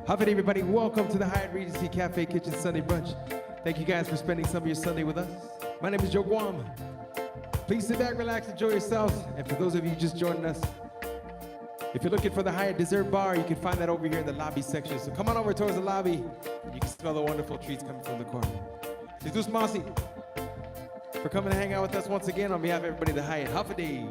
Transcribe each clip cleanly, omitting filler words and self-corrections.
How about everybody? Welcome to the Hyatt Regency Cafe Kitchen Sunday Brunch. Thank you guys for spending some of your Sunday with us. My name is Joe Guam. Please sit back, relax, enjoy yourselves. And for those of you just joining us, if you're looking for the Hyatt dessert bar, you can find that over here in the lobby section. So come on over towards the lobby, and you can smell the wonderful treats coming from the corner. Jesus Masi, for coming to hang out with us once again on behalf of everybody at the Hyatt. Huffady.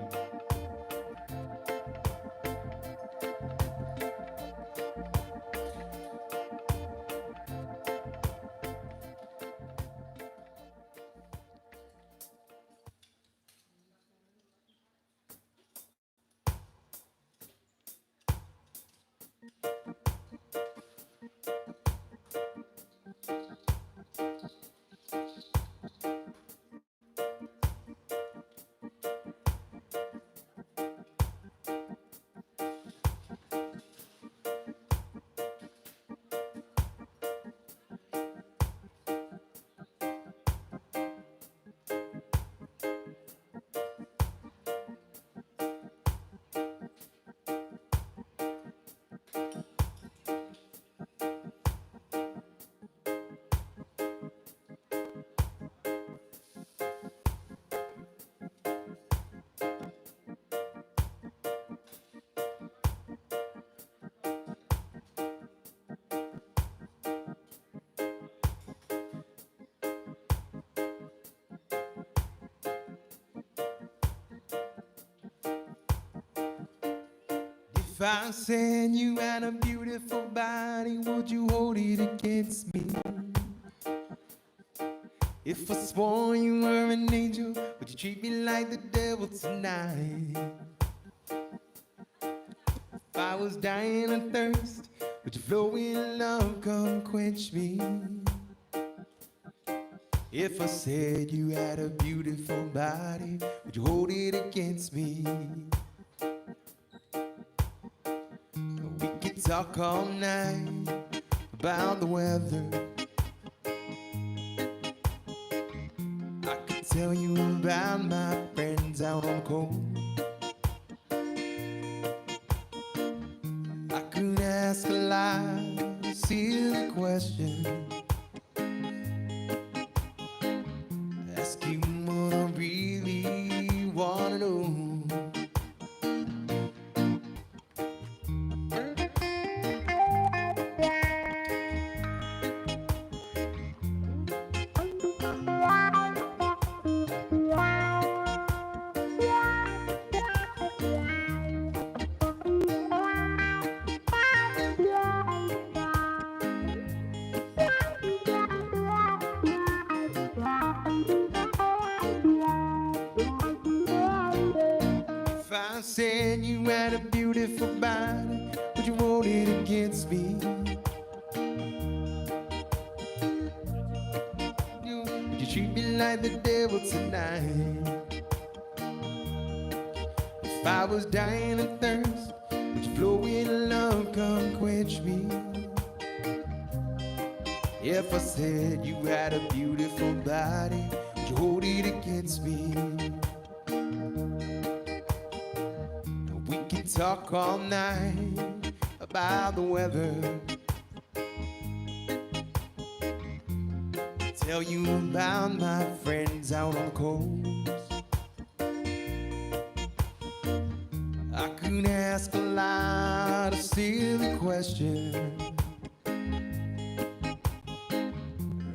If I said you had a beautiful body, would you hold it against me? If I swore you were an angel, would you treat me like the devil tonight? If I was dying of thirst, would you flow in love, come quench me? If I said you had a beautiful body, would you hold it against me? We could talk all night about the weather. I could tell you about my friends out on the coast. I could ask a lot of silly questions. Ask you what I really wanna know. I said you had a beautiful body, would you hold it against me? Would you treat me like the devil tonight? If I was dying of thirst, would you flow in love, come quench me? If I said you had a beautiful body, would you hold it against me? Talk all night about the weather. Tell you about my friends out on the coast. I could ask a lot of silly questions. Or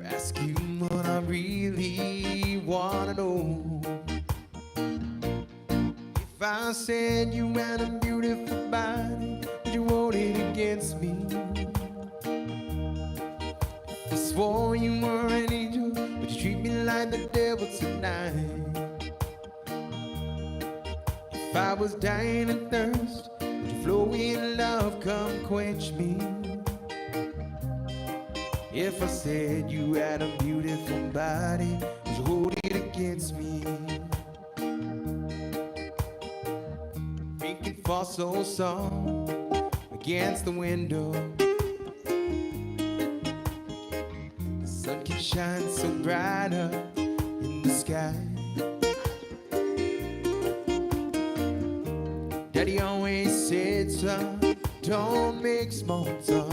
ask you what I really wanna know. If I said you had a beautiful body, would you hold it against me? If I swore you were an angel, would you treat me like the devil tonight? If I was dying of thirst, would you flow in love, come quench me? If I said you had a beautiful body, would you hold it against me? Fall so soft against the window. The sun can shine so bright up in the sky. Daddy always said, son, don't make small talk.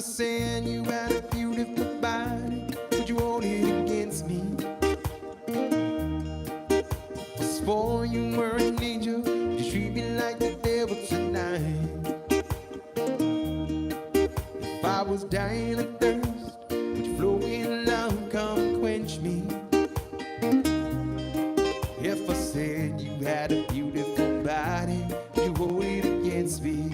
said you had a beautiful body, would you hold it against me? Was for you were an angel, would you treat me like the devil tonight? If I was dying of thirst, would you flow in love, come quench me? If I said you had a beautiful body, would you hold it against me?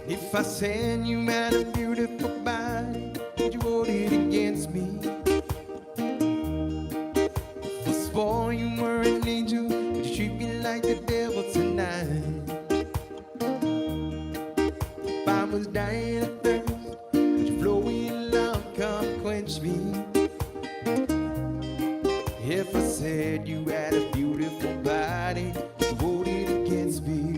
If I said you had a beautiful body, would you hold it against me? If I swore you were an angel, would you treat me like the devil tonight? If I was dying of thirst, would you flow in love, come quench me? If I said you had a beautiful body, would you hold it against me?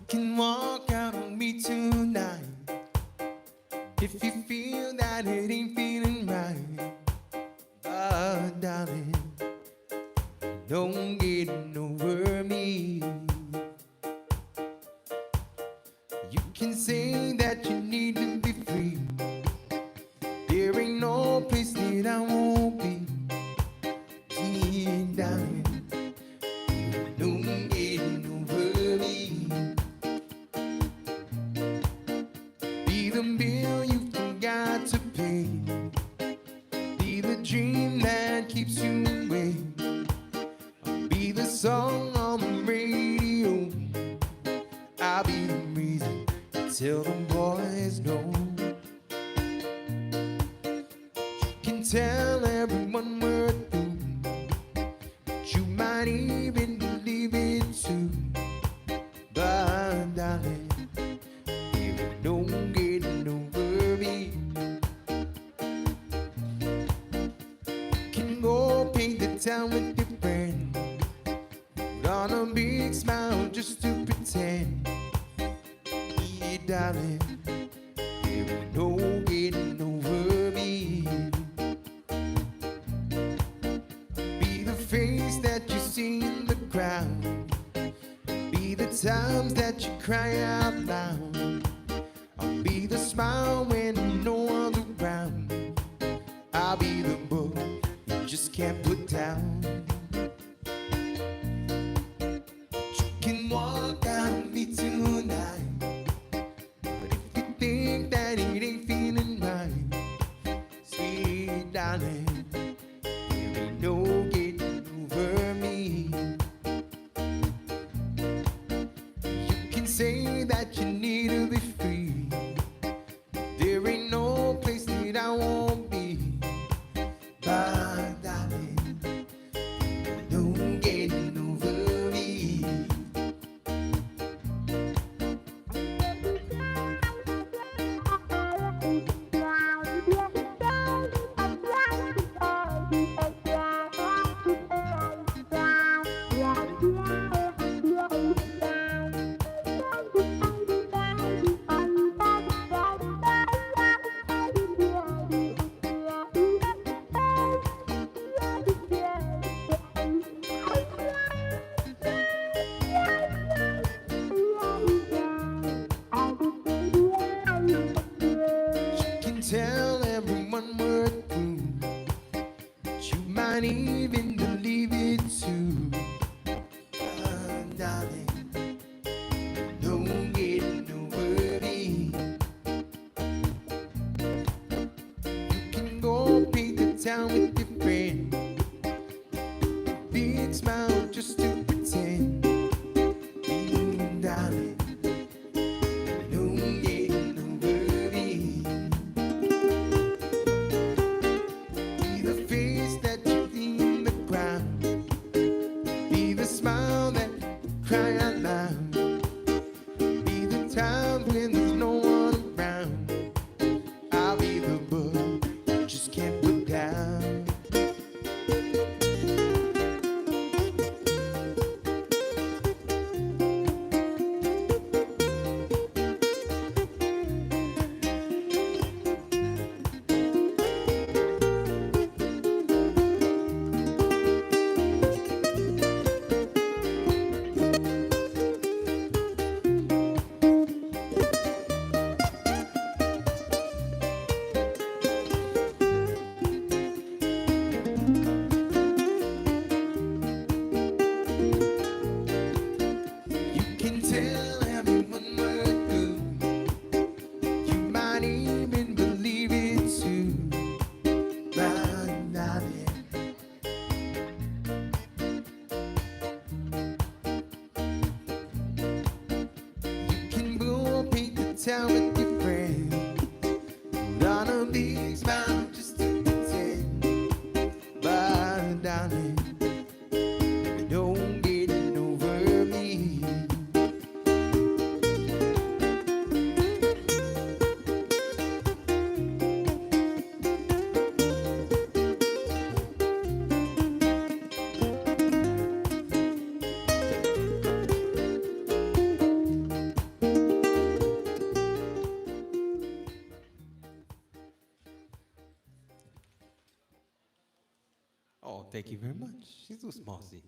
Can walk out on me tonight if you feel that it ain't feeling right. But darling, don't get over me. You can say that you need to be free. There ain't no place that I won't be. Dear darling, don't get over me. The bill you forgot to pay, be the dream that keeps you awake, be the song on the radio. I'll be the reason to tell the boys no. You can tell everyone we're through, but you might even believe it too. But darling, don't get over me. Can go paint the town with your friend, put on a big smile just to pretend. Yeah, darling, there ain't no getting over me. Be the face that you see in the crowd, be the times that you cry out loud. I'll be the smile when no one's around. I'll be the book you can't put down. You can walk out on me tonight, but if you think that it ain't feeling right, sweet darling, there ain't no getting over me. You can say that you need to be free, there ain't no place that I won't be. My darling, no getting over me. Tell everyone we're through, but you might even believe it too. Darling, no getting over me. You can go paint the town with your friend, big smile just to pretend. Darling, no getting over me. Be the face that you leave in the ground, be the smile that cry out loud, be the time when there's no one around. I'll be the book you just can't put down. You can tell everyone we're through, you might even believe it too. My darling, you can go paint the town with your friend, put on a big smile just to pretend. My darling, don't get over me. Oh, thank you very much. She's so smallsy.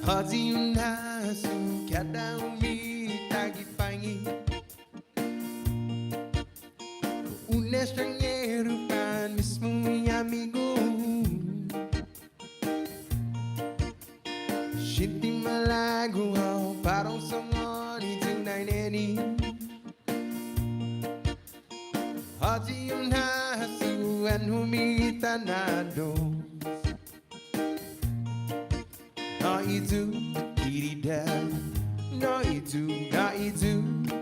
Haziun hasu kada umi tagi pangi Un extranjero pan mismo mi amigo. Shinti malago parang someone tonight any. Hati yung hasuan humita na dos. No itu kirida, no itu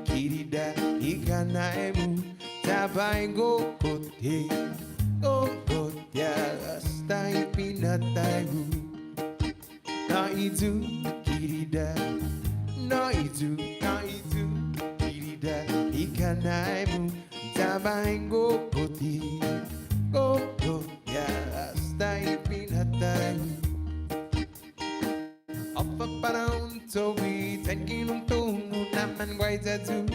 kirida. Ikanaimu tabay go kote, hasta ipinatayo. No itu kirida, no itu kirida. Ikanaimu tabay go kote, hasta ipinatayo. Apa para untuk taking untuk naman guay tattoo.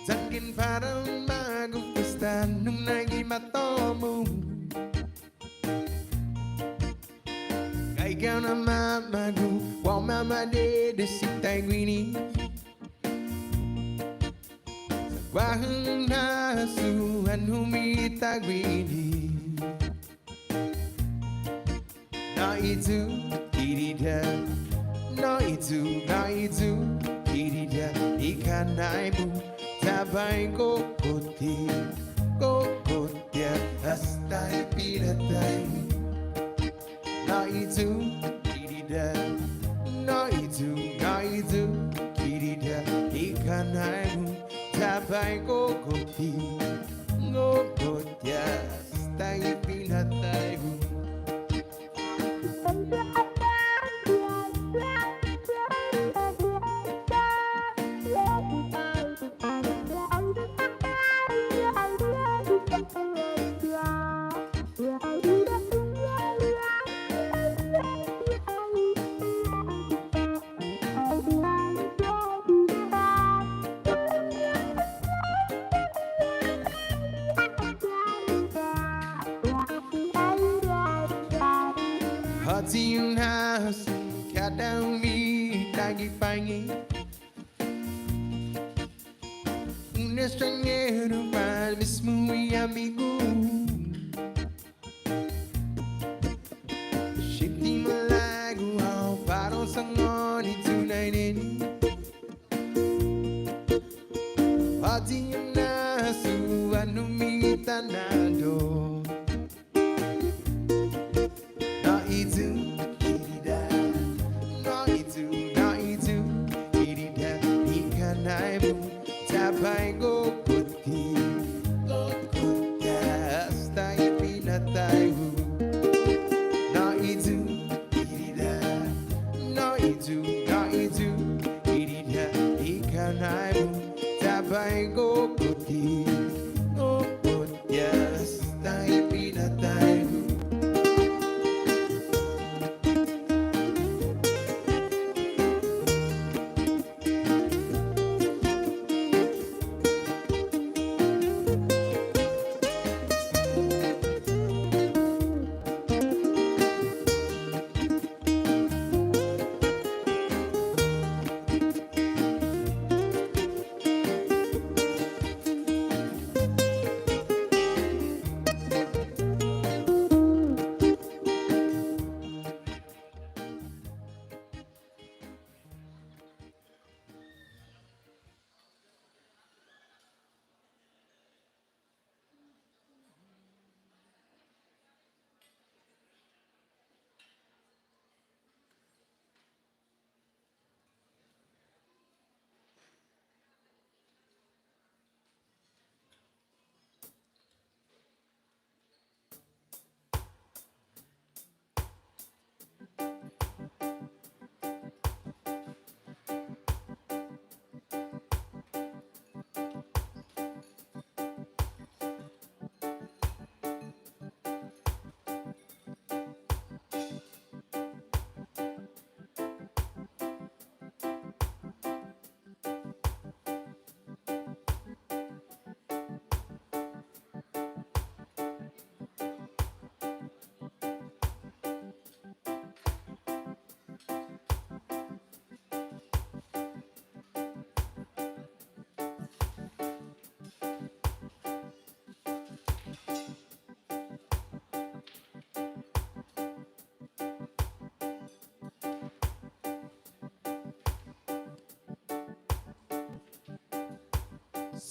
Takin para magupustan nung nagimatomo. Kay ikaw na mamagu, wow mama de si Taiguini. Sa kwahang nasuhan humitaguini. No itu kirida, no itu kirida. Ikanaimu tabay ko kote, hasta ipinatayo. No itu kirida, no itu kirida. Ikanaimu tabay ko kote, hasta ipinatayo. Hati yung house, kada umi lagi pangin. Un extranjero mal mismo mi amigo. Shifty malago parang sangon tonight any. Hati yung nasuan umita na do. Itu kirida, no itu kirida. Ikanaimu tabay go kote, hasta ipinatayo. No itu kirida, no itu kirida. Ikanaimu tabay go kote, hasta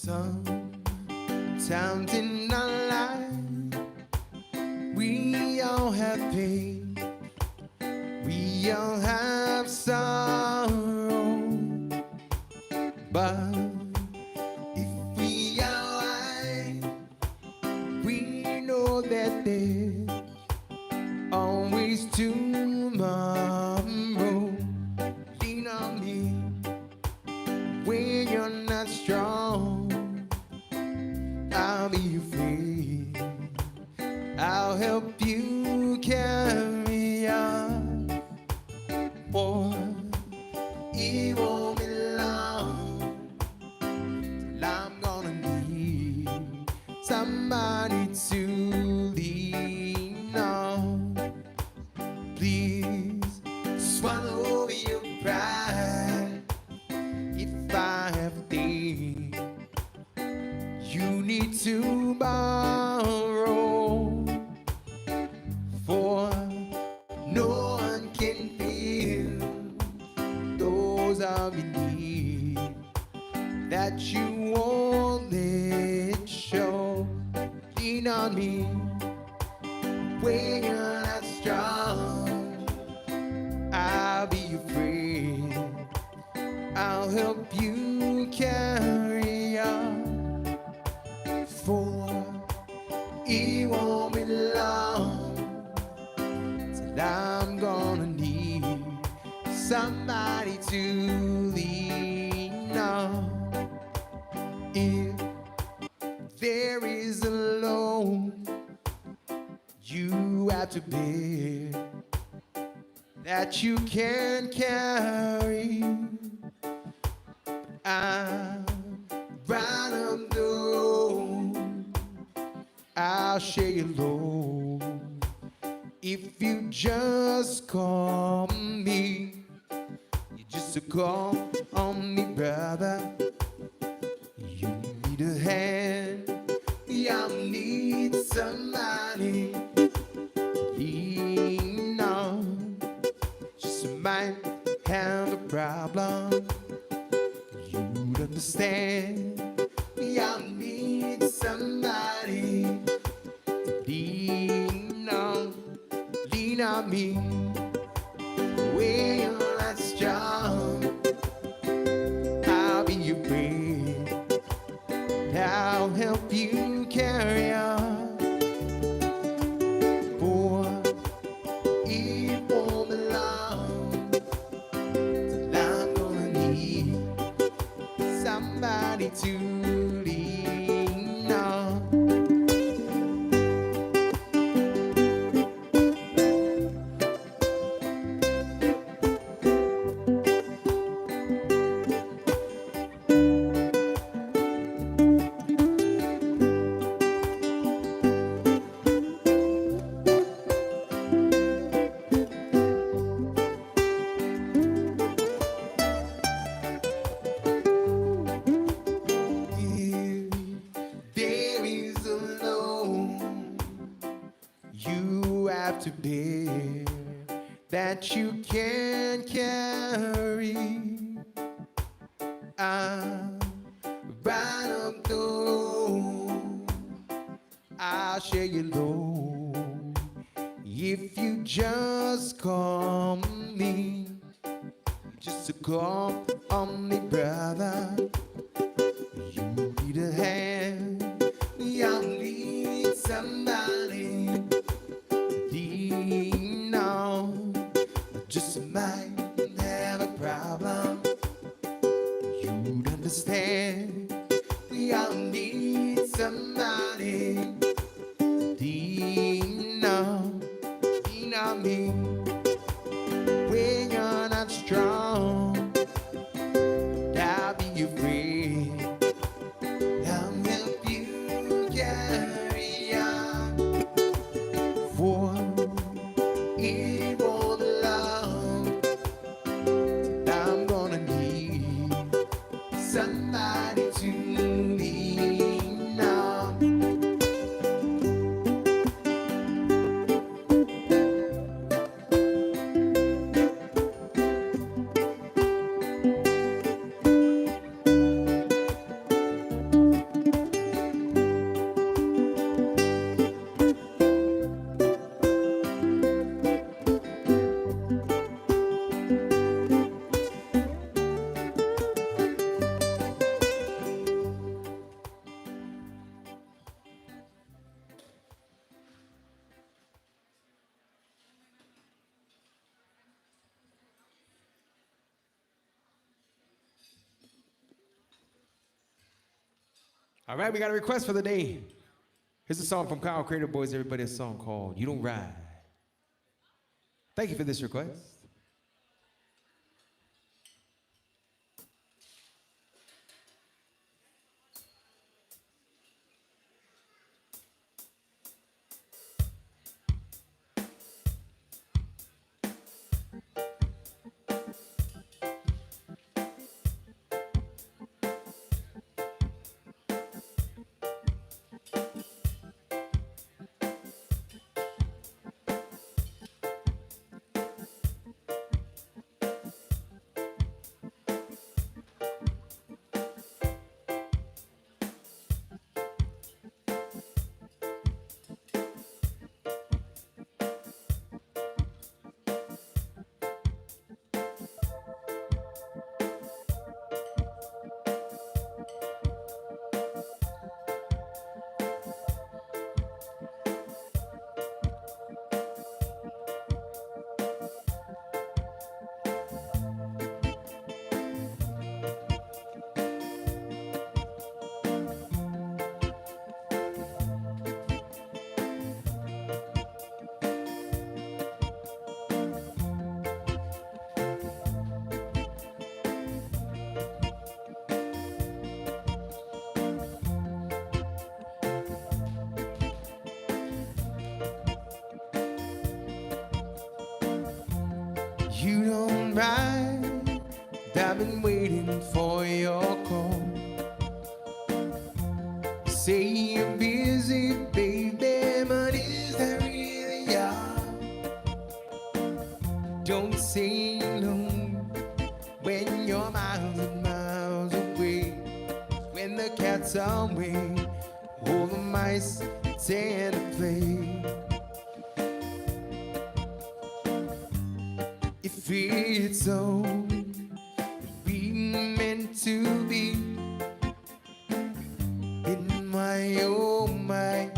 Sometimes in our life, we all have pain, we all have sorrow, but if we are right, we know that there's always tomorrow. Lean on me when you're not strong. I'll be your friend. I'll help you carry on. For it won't be long till I'm gonna need somebody to lean on. Please swallow your pride. If I have things you need to borrow, for no one can feel those of your need that you won't let show. Lean on me when you're not strong. I'll be your friend. I'll help you carry on. For it won't be long till I'm gonna need somebody to lean on. If there is a load you have to bear that you can't carry, I'm right up the road. I'll share your load if you just call me. You just call on me, brother. You need a hand. I need somebody to lean on. Just might have a problem. You'd understand. I need somebody to lean on me when you're not strong. I'll be your friend. I'll help you carry on. For it won't be long till I'm gonna need somebody to lean on. There is a load you have to bear that you can't carry. I'm right up the road. I'll share your load if you just call me. Just to call on me, brother. You need a hand. I need somebody to lean on. Just might have a problem. You'd understand. I need somebody to lean on me when you're not strong. I'll be your friend. I'll help you carry on. For it won't be long till I'm gonna need somebody to lean on. All right, we got a request for the day. Here's a song from Kyle Crater Boys, everybody, a song called You Don't Ride. Thank you for this request. You don't ride, I've been waiting for your call. Say you're busy, baby, but is that really all? Don't say no when you're miles and miles away. When the cat's away, all the mice tend to play. If it's so, we meant to be. In my oh my,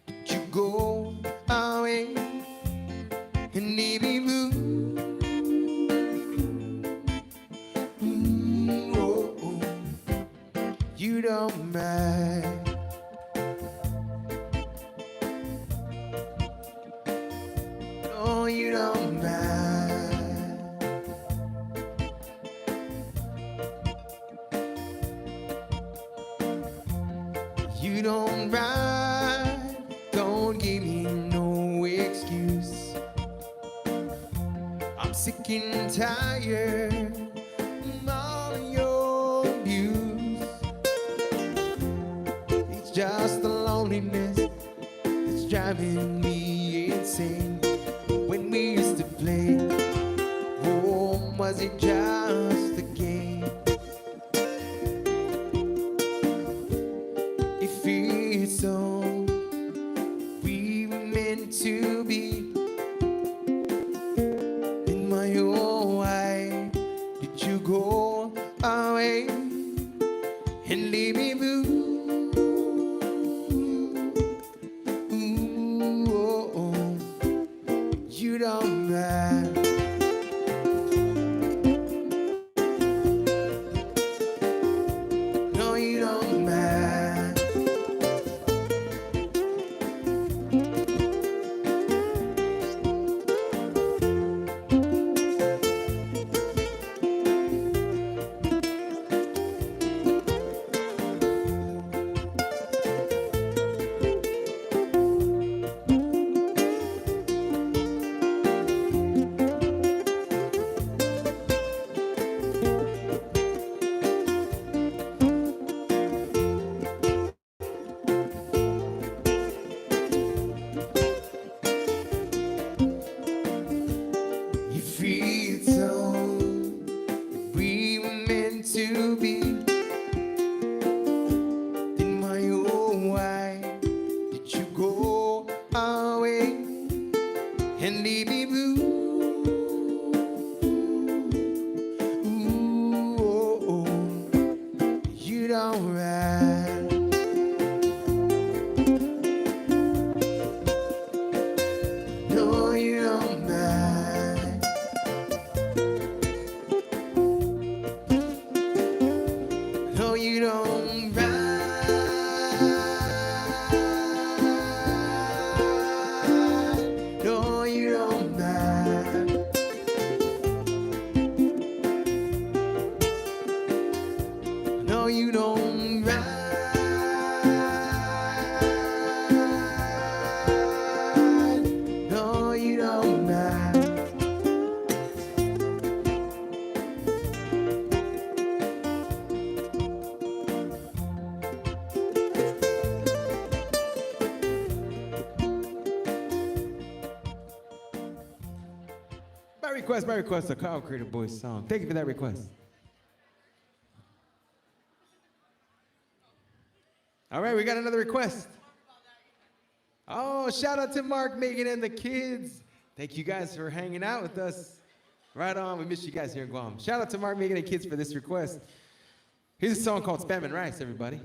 did you go away and leave me blue? Oh, oh. You don't mind. No, you don't mind. You don't ride, don't give me no excuse. I'm sick and tired of all of your abuse. It's just the loneliness that's driving me insane. When we used to play, oh, was it just a game? If it's so, we were meant to be. In my own way, did you go away and leave me blue? Ooh, oh, oh. You don't mind. No, you don't mind. request, a Kyle Creative Boys song. Thank you for that request. All right, we got another request. Oh, shout out to Mark, Megan, and the kids. Thank you guys for hanging out with us. Right on, we miss you guys here in Guam. Shout out to Mark, Megan, and kids for this request. Here's a song called Spam and Rice, everybody.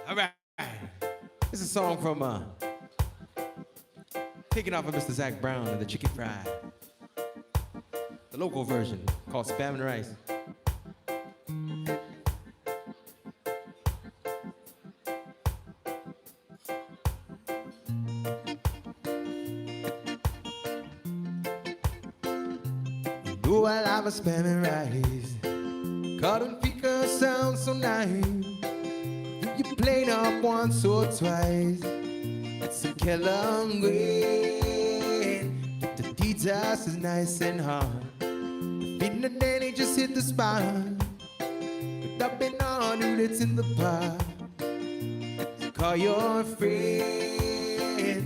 All right. This is a song from taken off of Mr. Zach Brown and the Chicken Fried. The local version called Spam and Rice. You know I love a spam and rice. Cotton picker sounds so nice. You played up once or twice. It's a Kellogg grain. The details is nice and hard. Feeding the daddy just hit the spot. But up in all dude that's in the pot. So call your friends.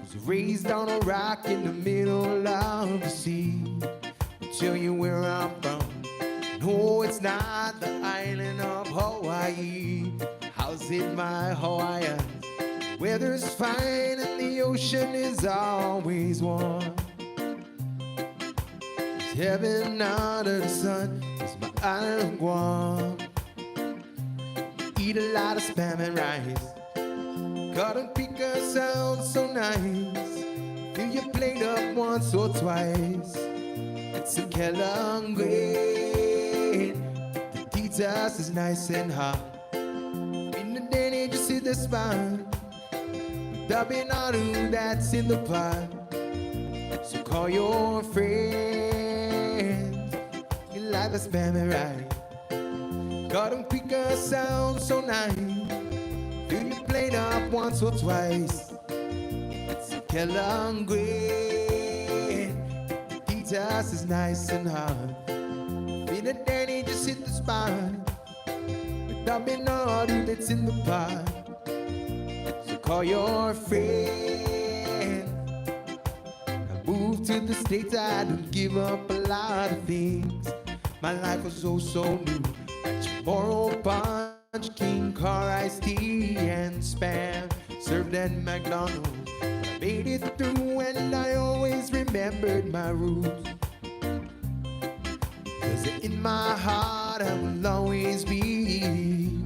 Was raised on a rock in the middle of the sea. I'll tell you where I'm from. No, it's not the island of Hawaii. How's it, my Hawaiian? Weather's fine and the ocean is always warm. It's heaven under the sun. It's my island of Guam. Eat a lot of spam and rice. Cotton picker sounds so nice. Fill your plate up once or twice. It's a Kellogg grain. The details is nice and hot. In the day, just hit the spot. Dubbing on that's in the pot. So call your friends. You like the spam and rice. Cotton picker sounds so nice. Fill your plate up once or twice. It's a Kellogg grain. The details is nice and hard. In the day, just hit the spot. Dubbing on that's in the pot. Call your friend. I moved to the States, I didn't give up a lot of things. My life was oh so new. CHAMORRO, Punch, King, Car, iced tea, and Spam served at McDonald's. But I made it through and I always remembered my roots. Cause in my heart I will always be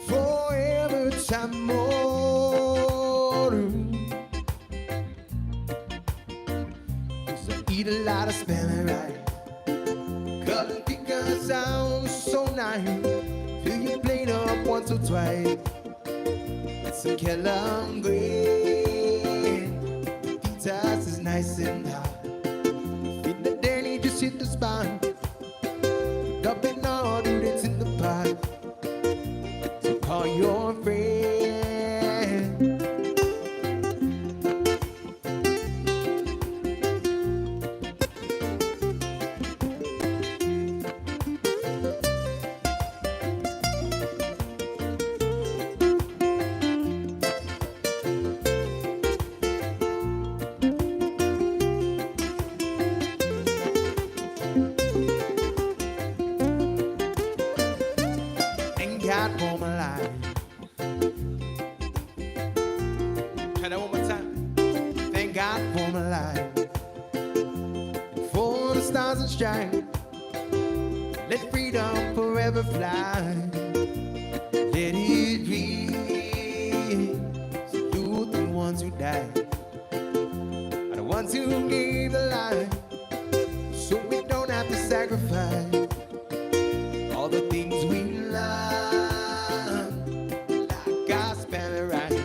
forever CHAMORRO. Cause I eat a lot of spam and rice. Cotton picker sounds so nice. Fill your plate up once or twice. It's a Kellogg grain. Details is nice and hot. In the day, just hit the spot. Dumping all dude that's in the pot. So call your friend. God for my life. Try that one more time. Thank God for my life. And for the stars and stripes. Let freedom forever fly. Let it be died are the ones who gave the life, so we don't have to sacrifice all the things we love, like our spell right.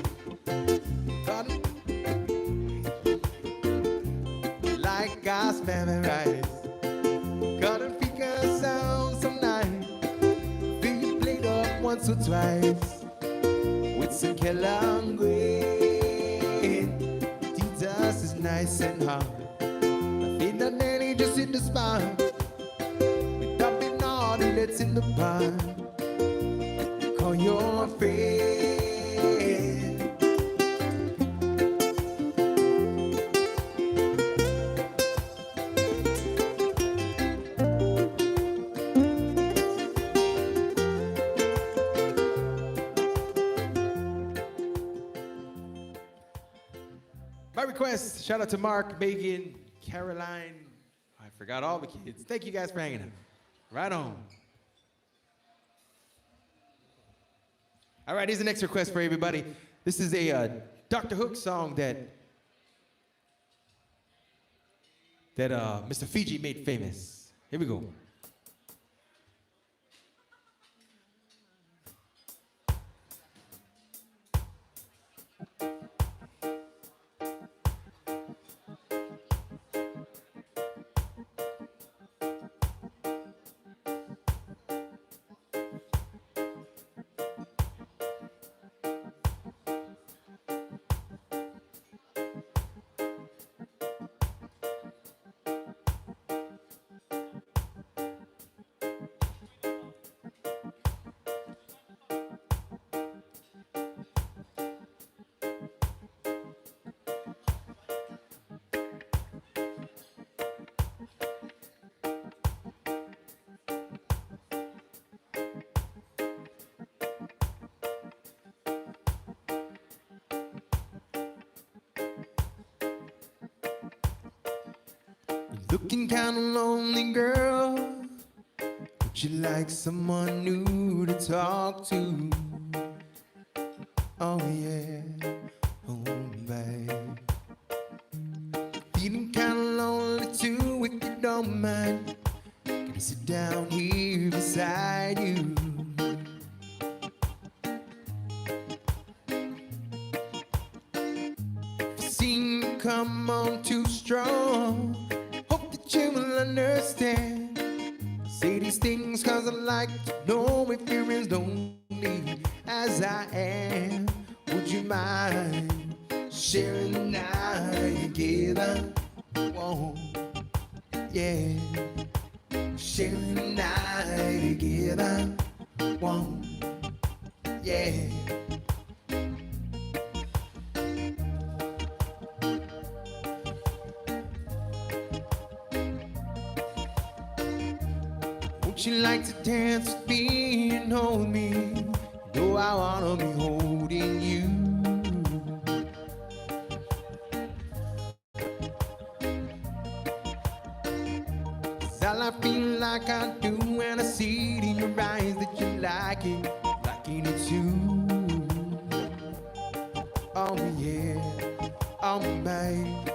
Like our spell right. Gotta figure sound some night. Be played up once or twice with some Killer Green. Jesus is nice and hard. I feel that nanny just hit the spot. We dumping all the that's in the pot. Call your friend. My request, shout out to Mark, Megan, Caroline. I forgot all the kids. Thank you guys for hanging out. Right on. All right, here's the next request for everybody. This is a Dr. Hook song that Mr. Fiji made famous. Here we go. Looking kinda lonely, girl. Would you like someone new to talk to? Oh yeah, oh babe. Feeling kinda lonely too, if you don't mind. Gonna sit down here beside you. If you seem to come on too strong, you will understand. Say these things cause I like to know if you're as lonely as I am. Would you mind sharing the night together? Whoa, yeah. Sharing the night together. Whoa, yeah. Would you like to dance with me and hold me? You know I wanna be holding you. It's all I feel like I do when I see it in your eyes that you like liking it too. Oh yeah, oh babe.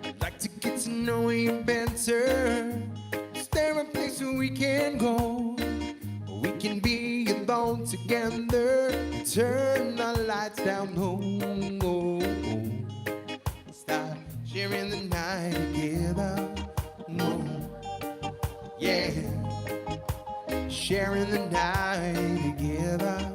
I'd like to get to know you better. Is there a place where we can go? We can be alone together. Turn the lights down low. Start sharing the night together. No, yeah. Sharing the night together.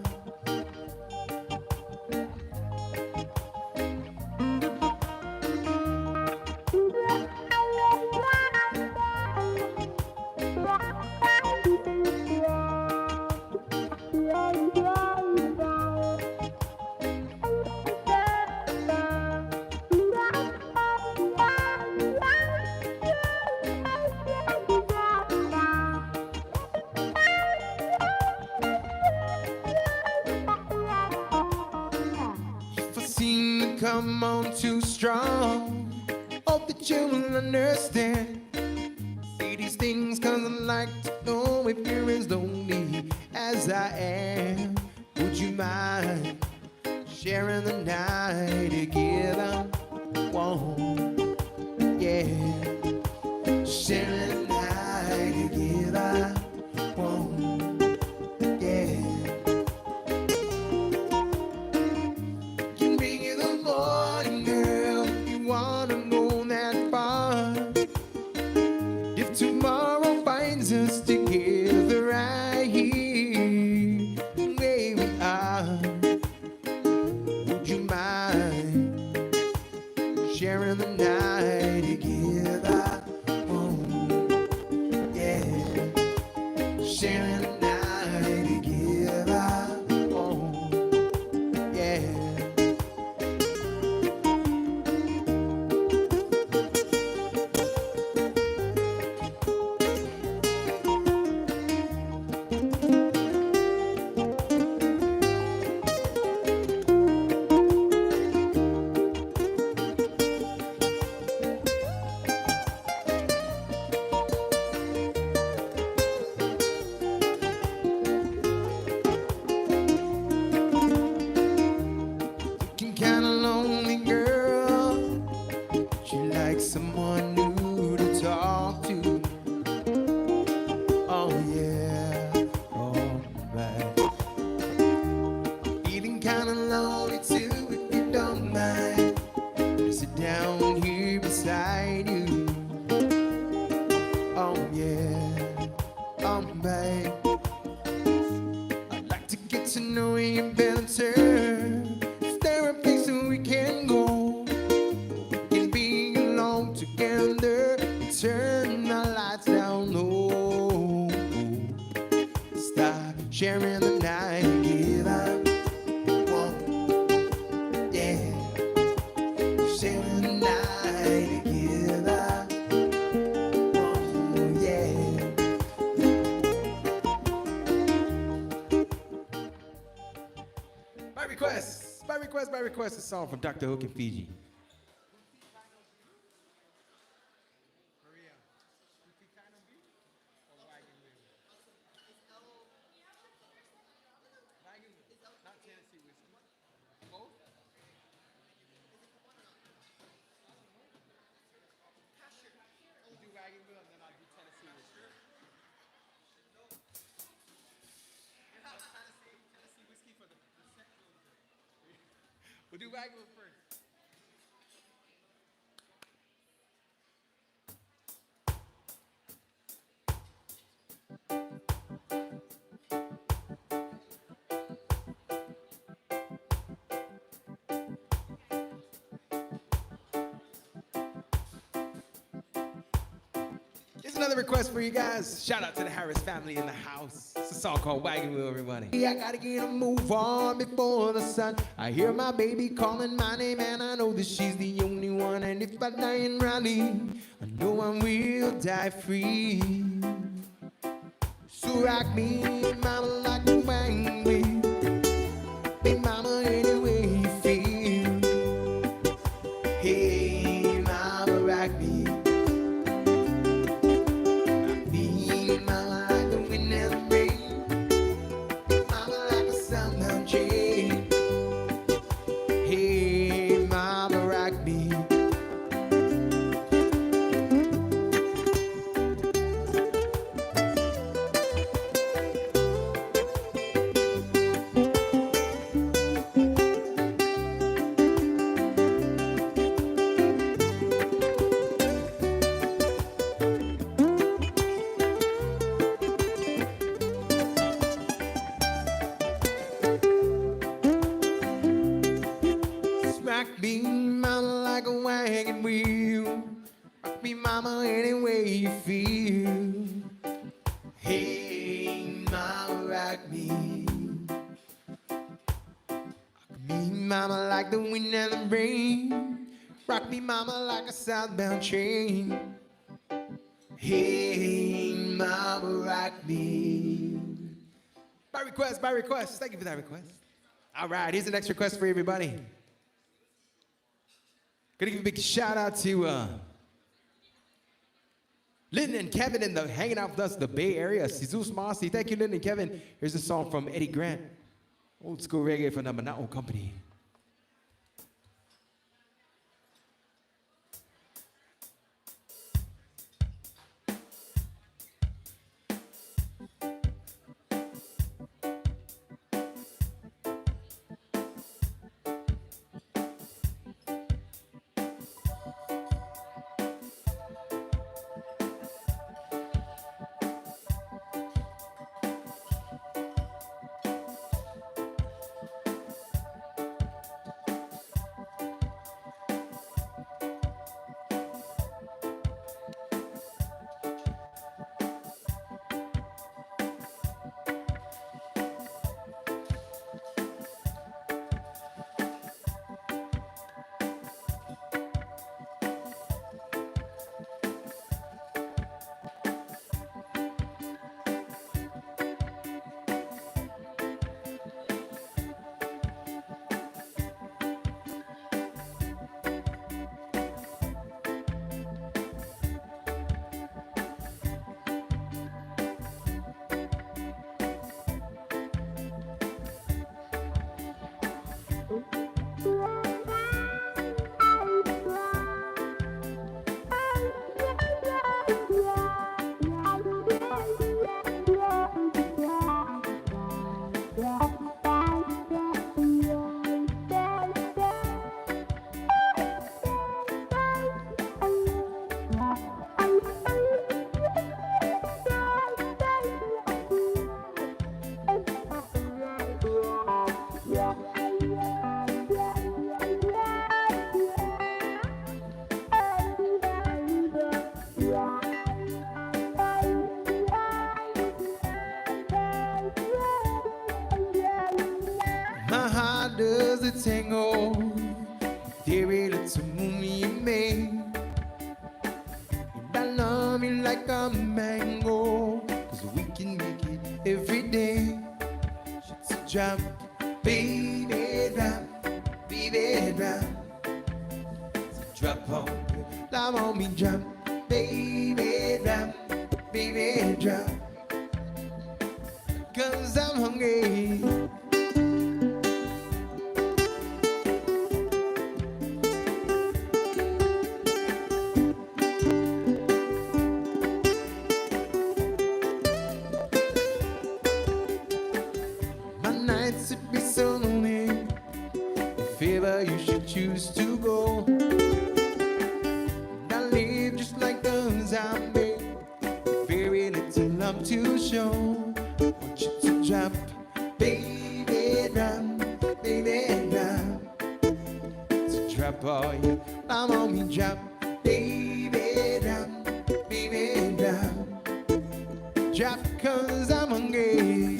Come on too strong. Hope that you will understand. Say these things cause I like to know if you're as lonely as I am. Would you mind sharing the night together. Whoa, yeah. Sharing the night together. Whoa, yeah. Can bring you the morning, girl, if you wanna go that far. If tomorrow finds us together right here where we are, would you mind sharing the night together? Oh, yeah. Sharing the night together. Oh, yeah. Looking kinda lonely, girl. Would you like someone new to talk to? Oh yeah, alright. Feeling kinda lonely too, if you don't mind. Sit down here beside you. Oh yeah, alright. I'd like to get to know you better. Is there a place that we can go? We can be alone together and turn the lights down low. Start sharing the night together. Whoa, yeah. Sharing the night together. Oh, yeah. By request, a song from Dr. Hook and Fiji. We'll do Wagyu first. Here's another request for you guys. Shout out to the Harris family in the house. It's a song called Wagon Wheel, everybody. I gotta get a move on before the sun. I hear my baby calling my name, and I know that she's the only one. And if I die in Raleigh, I know I will die free. So rock me, mama, like a wagon wheel. Hey, mama, any way you feel. Hey, mama, rock me. Rock me, mama, like a wagon wheel. Rock me, mama, any way you feel. Hey, mama, rock me. Rock me, mama, like the wind and the rain. Rock me, mama, like a southbound train. Hey, mama, rock me. By request. Thank you for that request. All right, here's the next request for everybody. Gonna give a big shout out to Lynn and Kevin in the hanging out with us in the Bay Area. Jesus Marcy. Thank you, Lynn and Kevin. Here's a song from Eddie Grant. Old school reggae from the Manao Company. heart does a tango. Dear little moon you made. I love you like a mango, 'cause we can make it every day. Just a drop, baby drop, baby drop. Drop on, love on me drop, baby drop, baby drop. 'Cause I'm hungry. You should choose to go. I live just like a zombie, very little love to show. Want you to drop, baby drop, baby drop. So drop all your love on me, drop, baby drop, baby drop. Drop 'cause I'm hungry.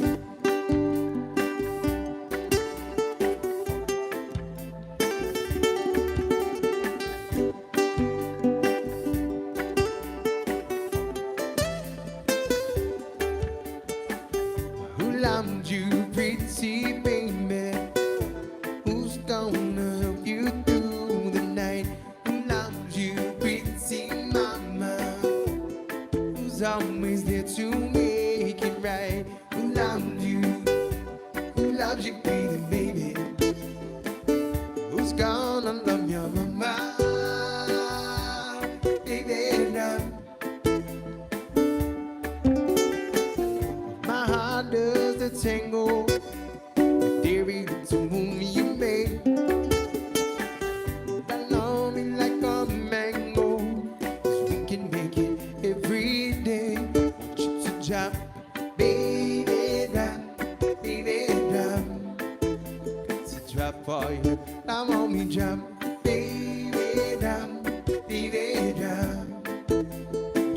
Loved you, pretty baby. Who's gonna help you through the night? Who loves you, pretty mama? Who's always there to make it right? Who loves you? Who loves you, pretty baby? Who's gonna love your mama? Baby, love. My heart does the tango, dearie little moon you made. I love me like a mango, 'cause we can make it every day. Want you to drop, baby drop, baby drop. To drop all your love on me, drop, baby drop, baby drop.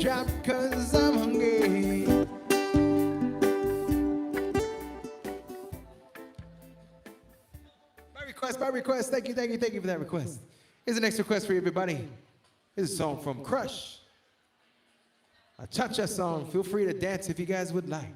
Drop 'cause I'm hungry. By request, thank you for that request. Here's the next request for you, everybody. Here's a song from Crush, a cha-cha song. Feel free to dance if you guys would like.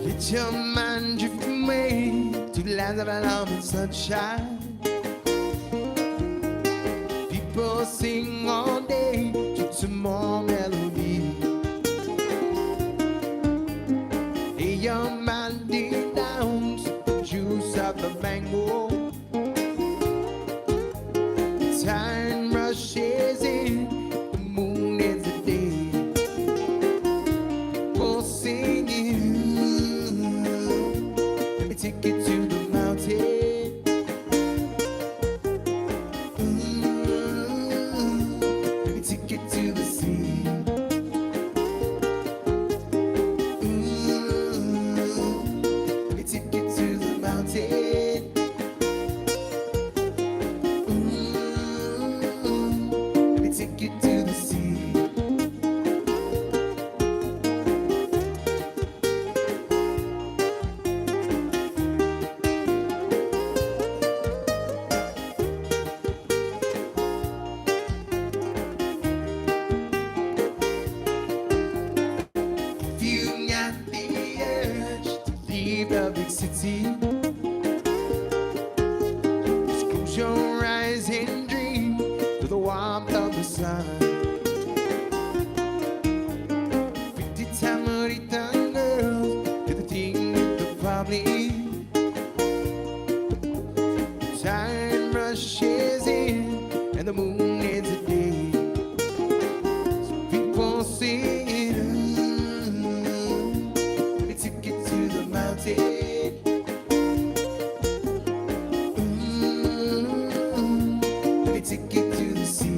Let your mind drift away to lands of love and sunshine. People sing all day to some more melody. Lay your mind down to the juice of the mango. Time rushes in, the moon is the day. People singing, let me take you to the mountain. Let me take you to the sea. If you got the urge to leave the big city, just close your eyes and dream to the warmth of the sun. Pretty tamarita girls do the thing with the public. Time rushes in and the moon is a day. So people sing, let me take you to the mountain. Let me take you to the sea.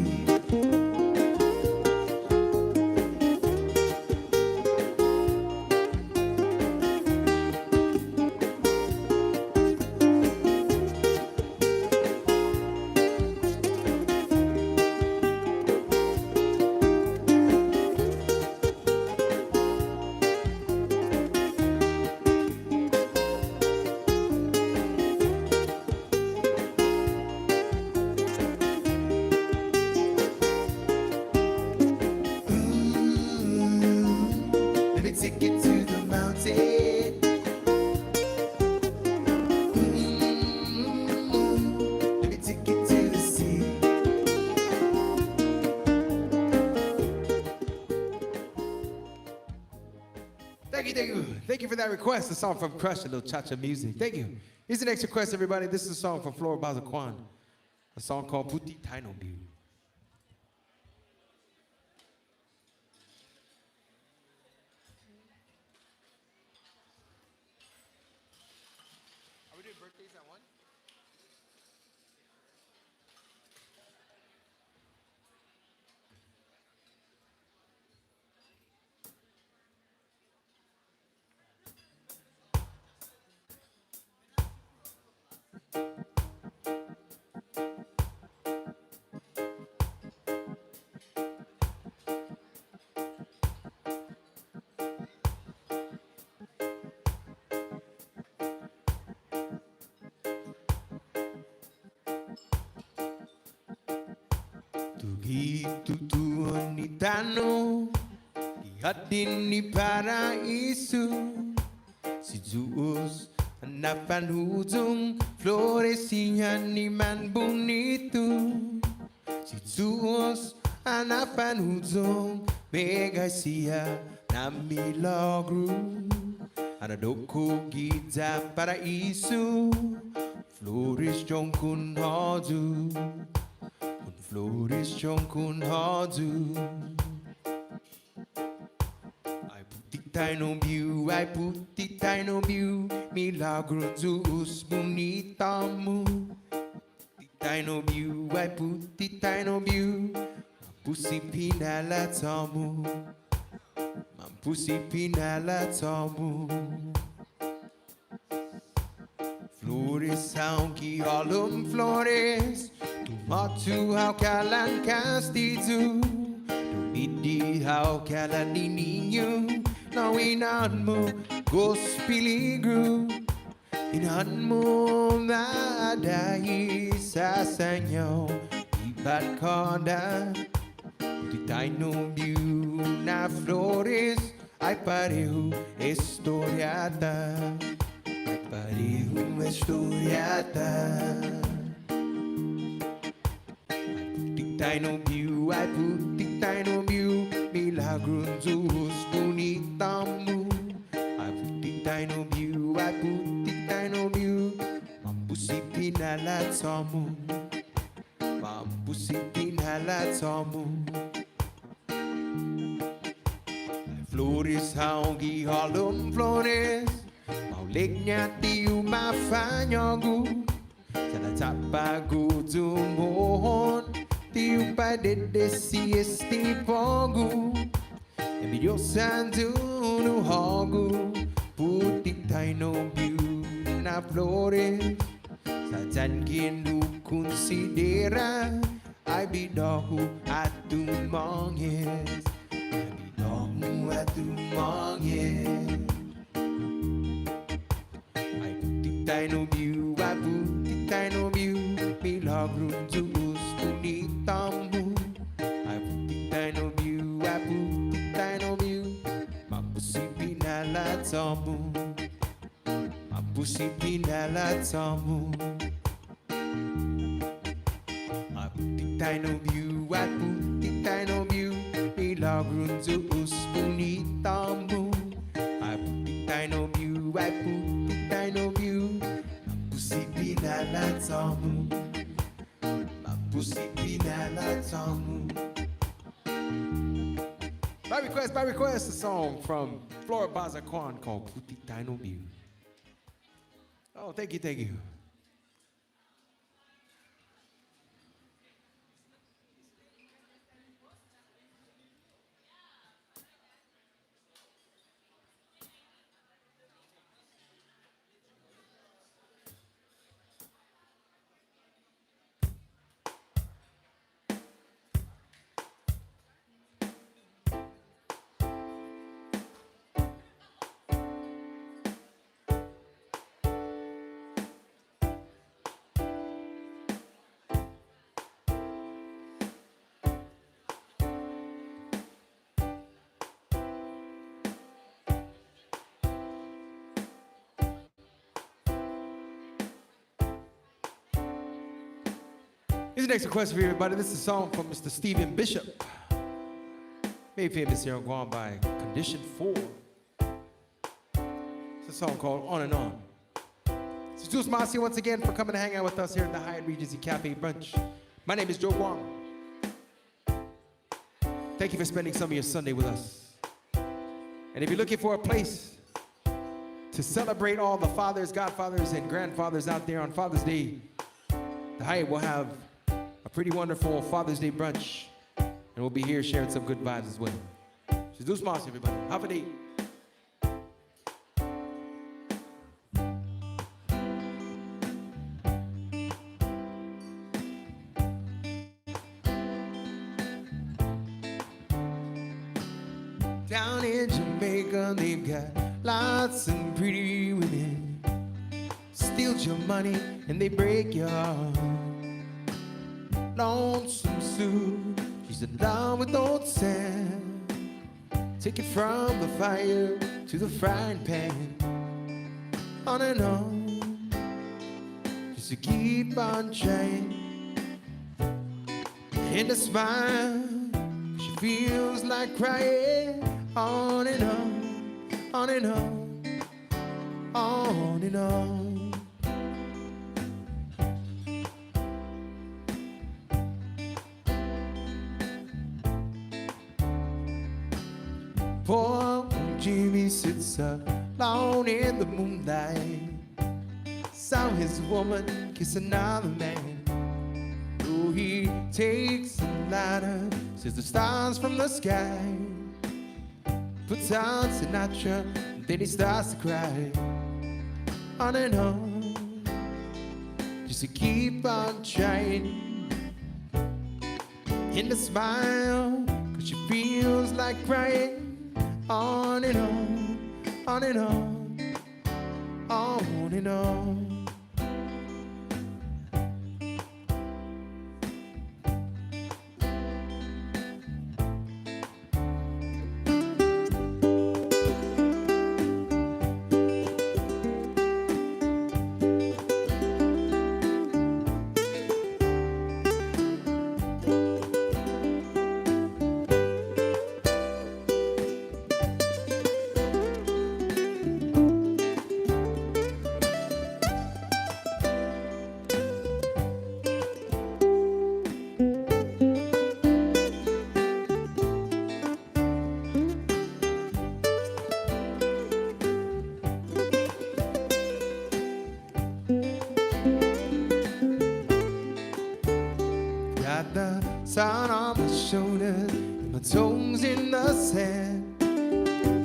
Let me take you to the mountain. Let me take you to the sea. Thank you, thank you. Thank you for that request. A song from Crush, a little cha-cha music. Thank you. Here's the next request, everybody. This is a song from Flora Bazaquan. A song called Puti Taino Biu. Are we doing birthdays at one? Tutuan ni Tano, ihatin ni Paraiso, si Zeus hanapan hujung floresian ni man bonito. Si Zeus hanapan hujung megasia na milagro. Anadoko giza Paraiso, flores jong kun hoju. Flores jong kun hoju. I puti taino biu, I puti taino biu, milagro Zeus bonitamu. Puti taino biu, I puti taino biu, mampusi pinala tamu, mampusi pinala tamu. Flores aunque olum flores, tu how kalan castizu, dumidi how kalan nininyo, nawinan mo gospiligro, inahan mo madahi sa sanyo, ibat koda, puti taino biu na flores, ay pareho historiata, ay pareho historiata. Taino biu, I puti taino biu, milagro Zeus bonitamu. I puti taino biu, I puti taino biu, mampusi pinala tamu, mampusi pinala tamu. Flores haungi halum flores, maulegnya tiu mafanyogu, sana tapagu tumbohon. Tiu padede si este pogu, envidiosa no rogo, puti taino biu na flores sa dyan kinukonsidera ay bidaho at tumangis, ay bidaho at tumangis. Ay putitay no view, ay putitay no view, milagro Diyos punita mo. Ay putitay no view, ay putitay no view, mapusipinalatamu, mapusipinalatamu. Ay putitay no view, ay putitay no view, milagro Diyos punita mo. Ay putitay no view, ay putitay no view, mapusipinalatamu, mapusipinalatamu. By request, a song from Flora Bazaquan called Putitay no View. Oh, thank you, thank you. Here's the next request for everybody. This is a song from Mr. Stephen Bishop, made famous here in Guam by Condition 4. It's a song called On and On. So Juice Masi once again for coming to hang out with us here at the Hyatt Regency Cafe Brunch. My name is Joe Guam. Thank you for spending some of your Sunday with us. And if you're looking for a place to celebrate all the fathers, godfathers, and grandfathers out there on Father's Day, the Hyatt will have a pretty wonderful Father's Day brunch, and we'll be here sharing some good vibes as well. So do smash, everybody. Have a day. Down in Jamaica, they've got lots of pretty women. Steal your money and they break your heart. Lonesome Sue, she's in love with old Sam. Take it from the fire to the frying pan. On and on, just to keep on trying. And a smile, she feels like crying. On and on, on and on, on and on. Poor Jimmy sits alone in the moonlight, saw his woman kiss another man. Oh, he takes a lighter, sees the stars from the sky, puts on Sinatra, then he starts to cry. On and on, just to keep on trying. And a smile, 'cause she feels like crying. On and on, on and on, on and on. Got the sun on my shoulders, my toes in the sand.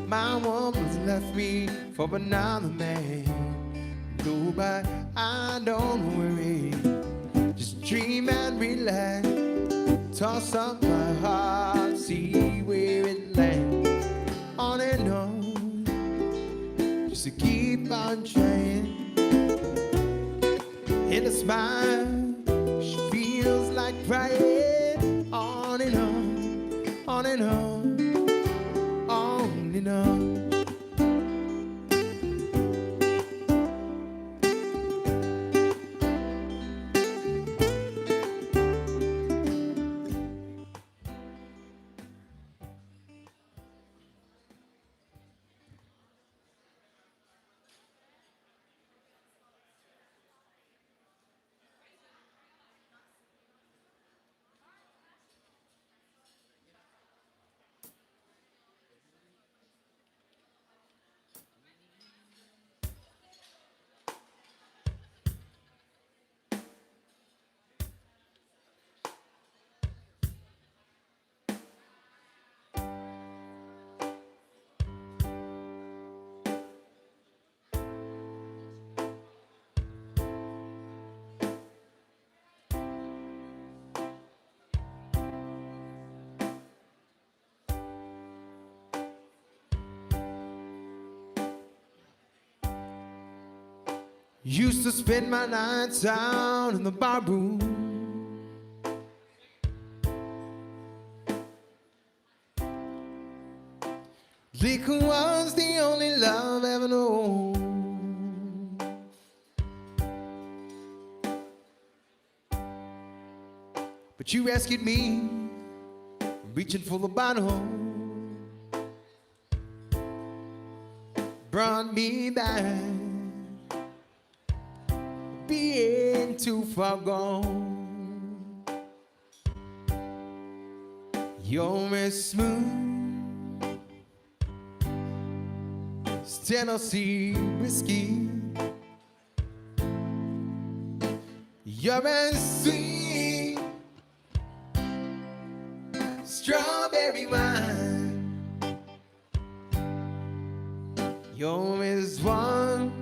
My woman's left me for another man. go by. I don't worry, just dream and relax. Toss up my heart, see where it lands. On and on, just to keep on trying. And a smile, she feels like crying. On and on, on and on, on and on. Used to spend my nights down in the bar room, liquor was the only love ever known. But you rescued me, reaching for the bottle, brought me back, being too far gone. You're as smooth as Tennessee whiskey. You're as sweet strawberry wine. You're as warm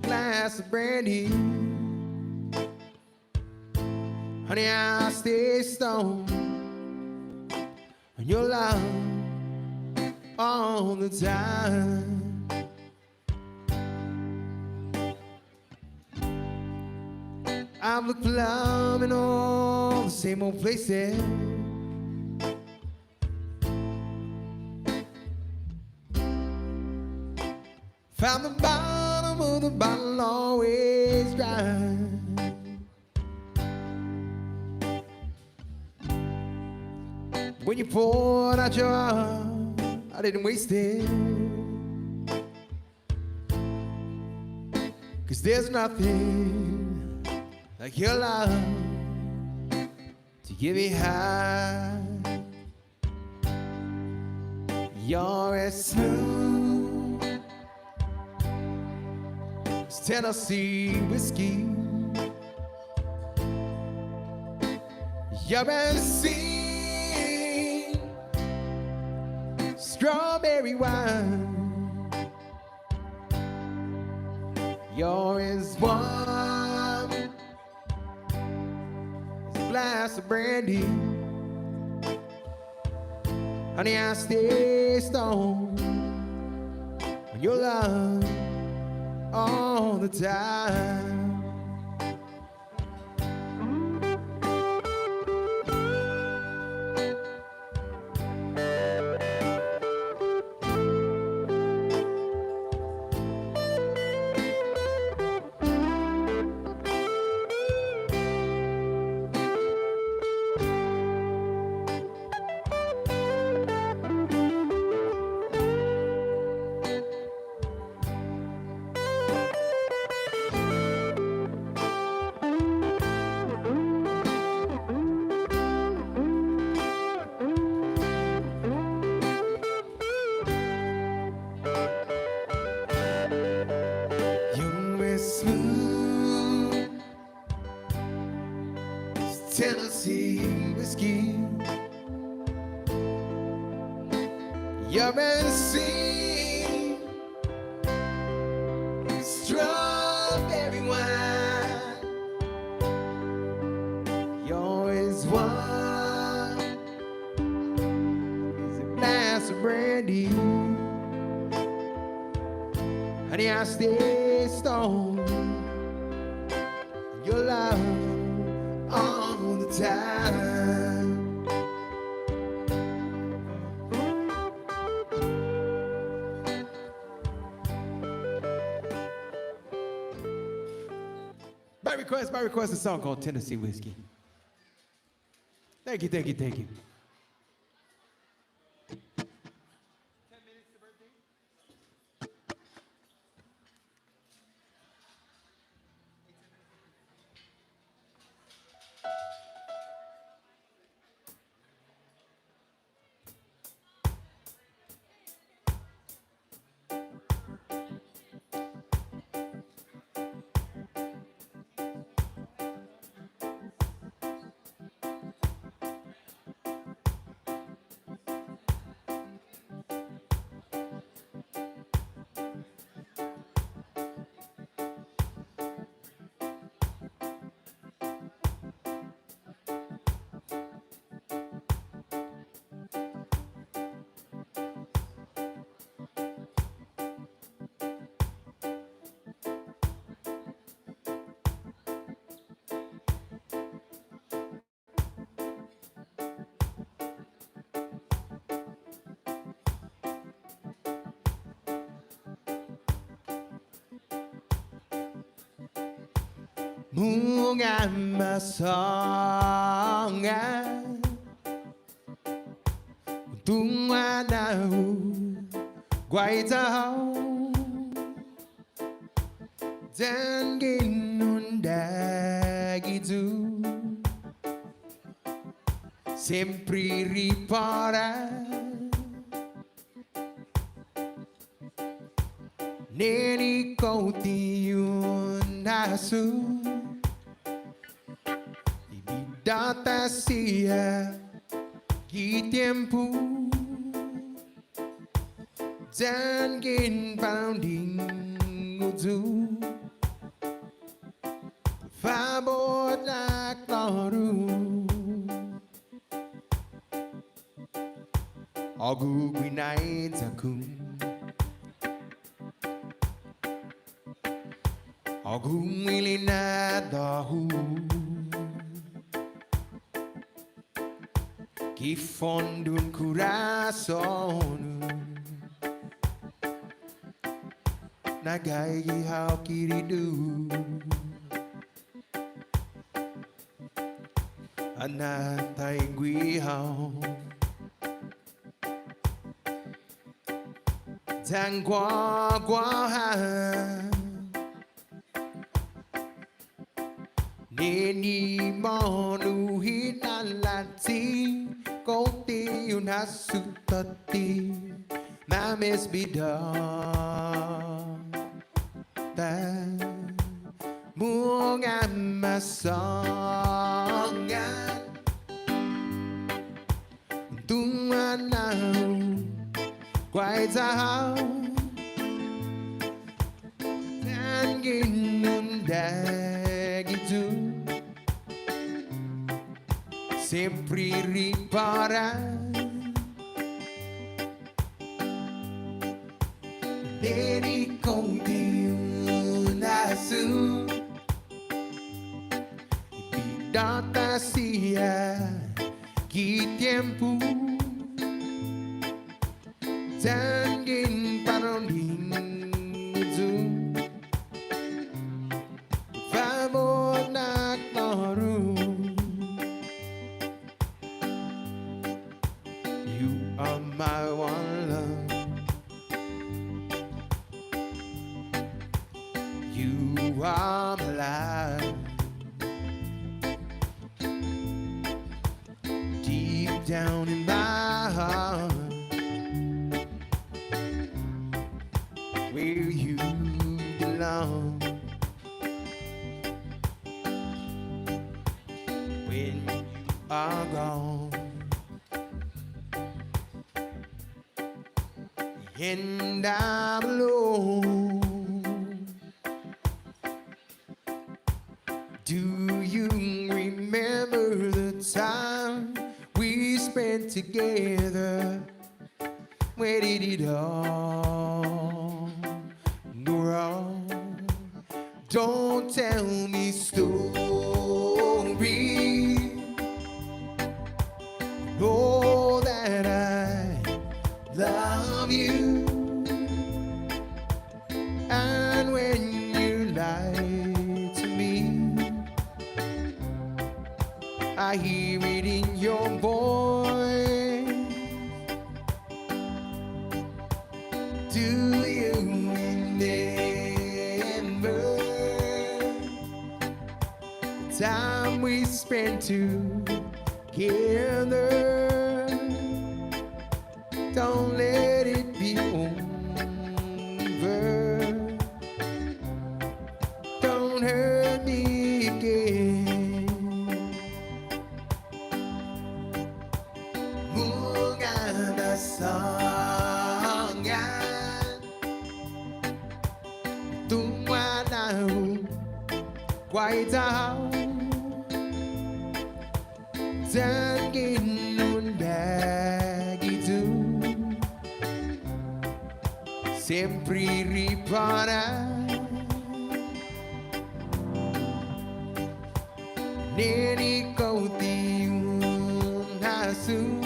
glass of brandy. Honey, I stay stoned on your love all the time. I've looked for love in all the same old places. Found the bottom of the bottle always dry. When you poured out your heart, I didn't waste it. 'Cause there's nothing like your love to get me high. You're as smooth as Tennessee whiskey. You're as sweet strawberry wine. You're as warm as a glass of brandy. Honey, I stay stoned on your love all the time. Tennessee whiskey. You're as sweet I stay strong. Your love all the time. By request, a song called Tennessee Whiskey. Thank you, thank you, thank you. Muôn mà song tung hoa nào quay tao dan ginunda gitu sempre ripara neni kau tiun asu data sia que tempo dan gin pounding udu favor da claro ogu guinai takun ogu milina dahu que fondo um coração na gai how querido anata ingui how tang gua ha neni monu hinalati Koti unasutati Mamis bidang Dan Mungan masongan Tungan nau Quay tao Dan ginunda gitu Sempre ripara Neri contigo nasu Data sia Que tempo Tangin paronding zoom Favor na claro My one love, you are my life. Deep down in my heart, where you belong. When you are gone. And I'm alone. Do you remember the time we spent together? Where did it all go wrong? Don't tell me stories. Know that I love you. And when you lie to me, I hear it in your voice. Do you remember the time we spent together? Don't let it be over. Don't hurt me again. Mugana sangan tumanaw quay tao dangin nun dagitu sempre ripara nini kau tiun hasu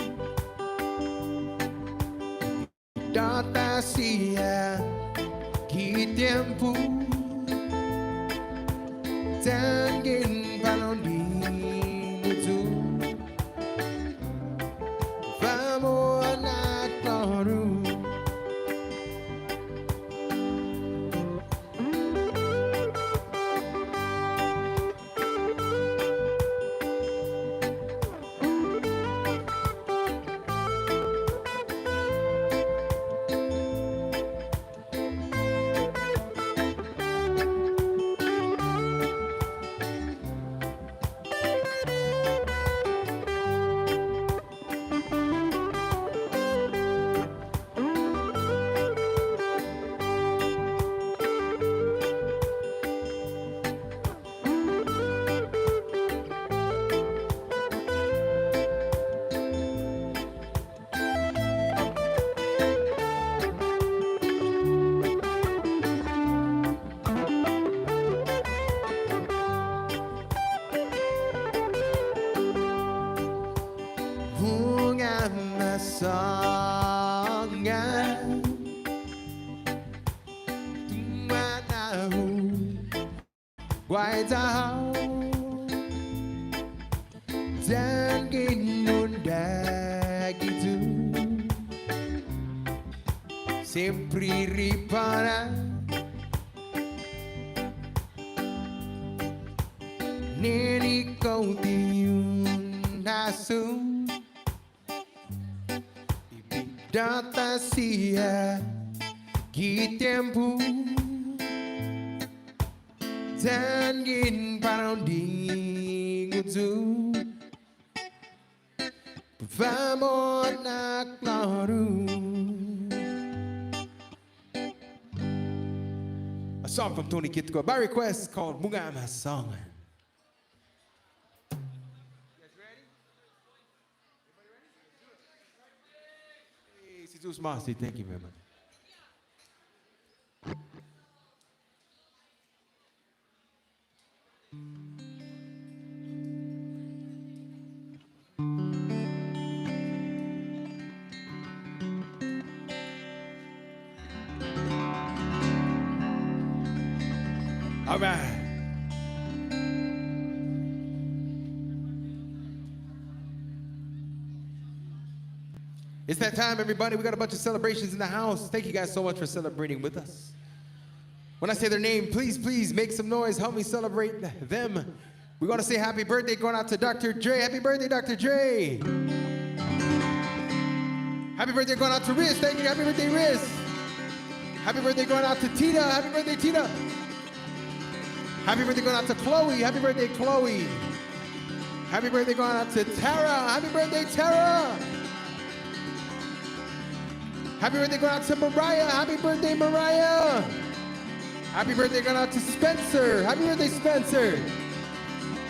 data sia ki tempo tangin panonding itu vamos anak baru. Sangan tumanaw quay tao dangin nun dagitu sempre ripara nini kau tiun hasu data sia ki tempo dangin panonding itu vamos na claro. A song from Tony Kitko by request called Mugama Song. Jesus Mercy, thank you very much. All right. It's that time, everybody. We got a bunch of celebrations in the house. Thank you guys so much for celebrating with us. When I say their name, please, please make some noise. Help me celebrate them. We're going to say happy birthday going out to Dr. Dre. Happy birthday, Dr. Dre. Happy birthday going out to Riz. Thank you. Happy birthday, Riz. Happy birthday going out to Tita. Happy birthday, Tita. Happy birthday going out to Chloe. Happy birthday, Chloe. Happy birthday going out to Tara. Happy birthday, Tara. Happy birthday going out to Mariah. Happy birthday, Mariah. Happy birthday going out to Spencer. Happy birthday, Spencer.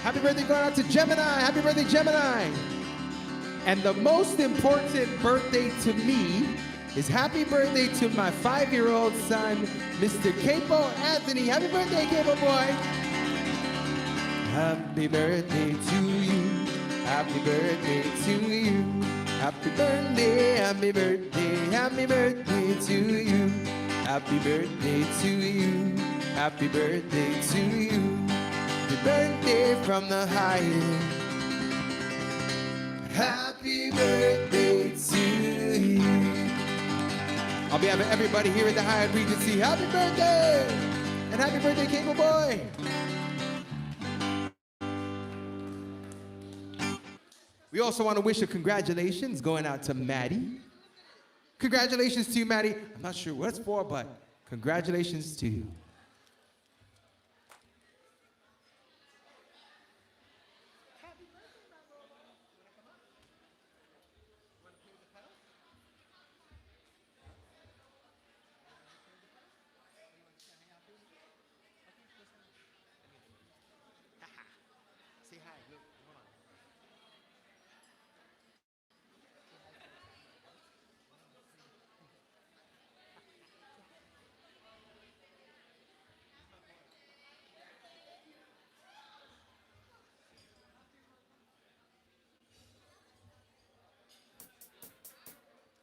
Happy birthday going out to Gemini. Happy birthday, Gemini. And the most important birthday to me is happy birthday to my 5-year-old son, Mr. Capo Anthony. Happy birthday, Capo boy. Happy birthday to you. Happy birthday to you. Happy birthday, happy birthday, happy birthday to you. Happy birthday to you. Happy birthday to you. Happy birthday from the Hyatt. Happy birthday to you. On behalf of everybody here at the Hyatt Regency, happy birthday! And happy birthday, Cable Boy! We also want to wish a congratulations going out to Maddie. Congratulations to you, Maddie. I'm not sure what it's for, but congratulations to you. Say hi. Look, hold on.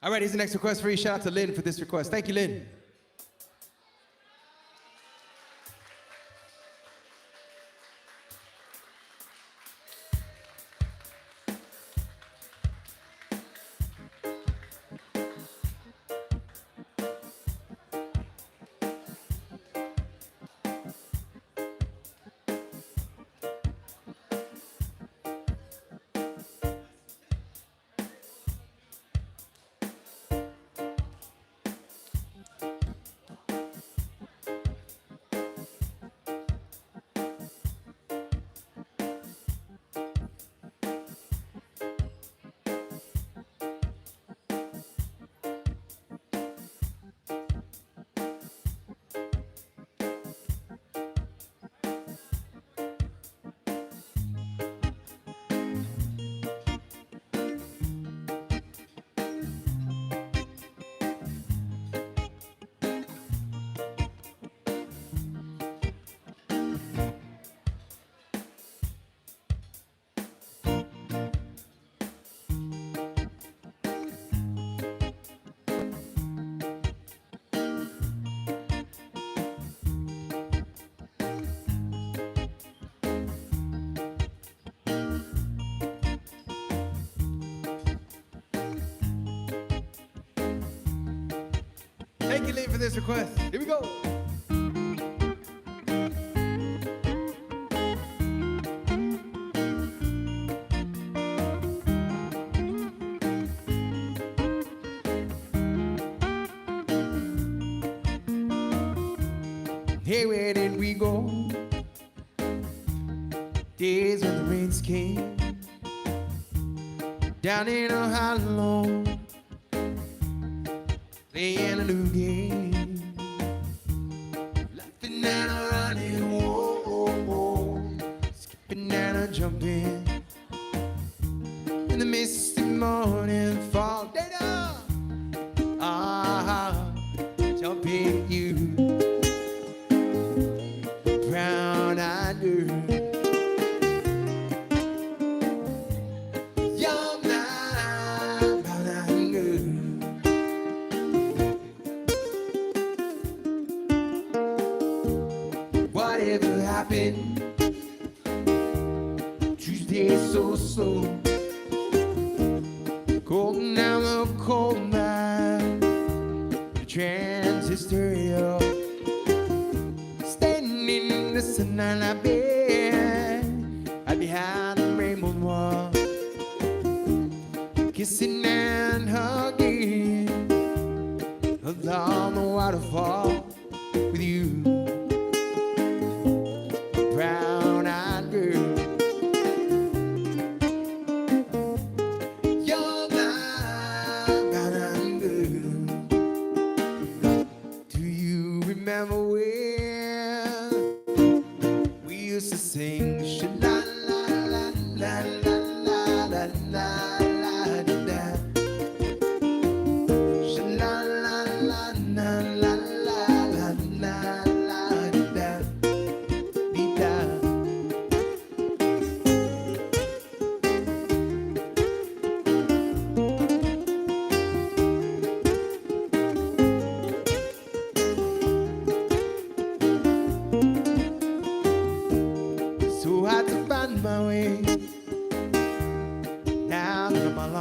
All right, here's the next request for you. Shout out to Lynn for this request. Thank you, Lynn. Thank you, Lynn, for this request. Here we go. Hey, where did we go? Days when the rains came down in a hollow, playing a new game, laughing and a running, whoa, whoa, whoa, skipping and a jumping in the misty morning fog. Dana, jumping you, brown-eyed girl. Whatever happened? Tuesday so slow, cold down the coal mine, the transistor radio, standing in the sun on our bed, right behind the rainbow wall, kissing and hugging along the waterfall with you. Brown-eyed girl, you're my brown-eyed girl. Do you remember when we used to sing sha-la-la-la-la-la-la-la-la-la-la-la?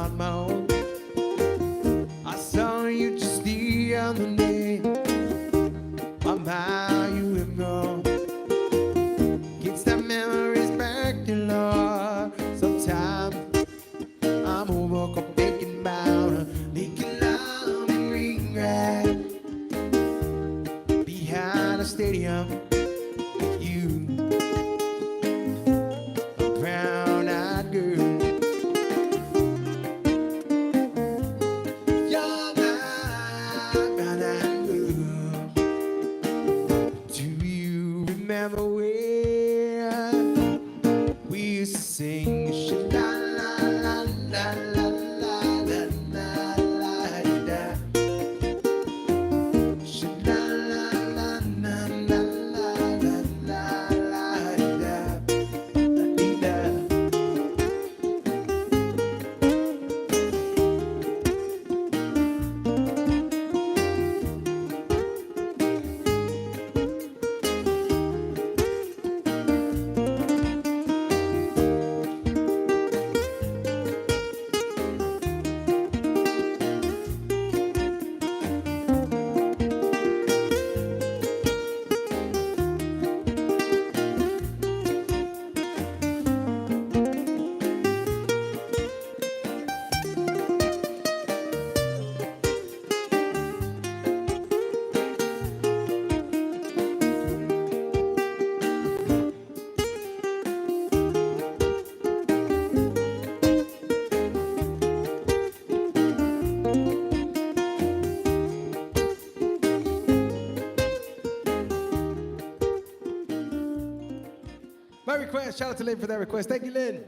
on my own. I saw you just the other day. How you have gone. Gets that memories back to Lord. Sometimes I'm overcome thinking about making love and regret behind a stadium with you, a brown-eyed girl. You're my brown-eyed girl. Do you remember when we used to sing la la la la la la la la la da. La la la la la la la la da. My request, shout out to Lynn for that request. Thank you, Lynn.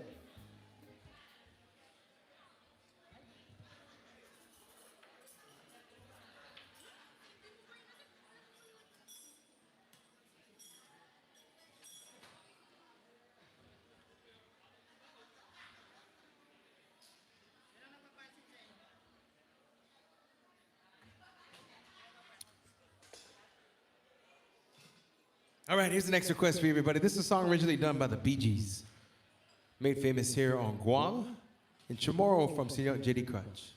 All right, here's the next request for you, everybody. This is a song originally done by the Bee Gees, made famous here on Guam, in CHAMORRO from Senior J.D. Crutch.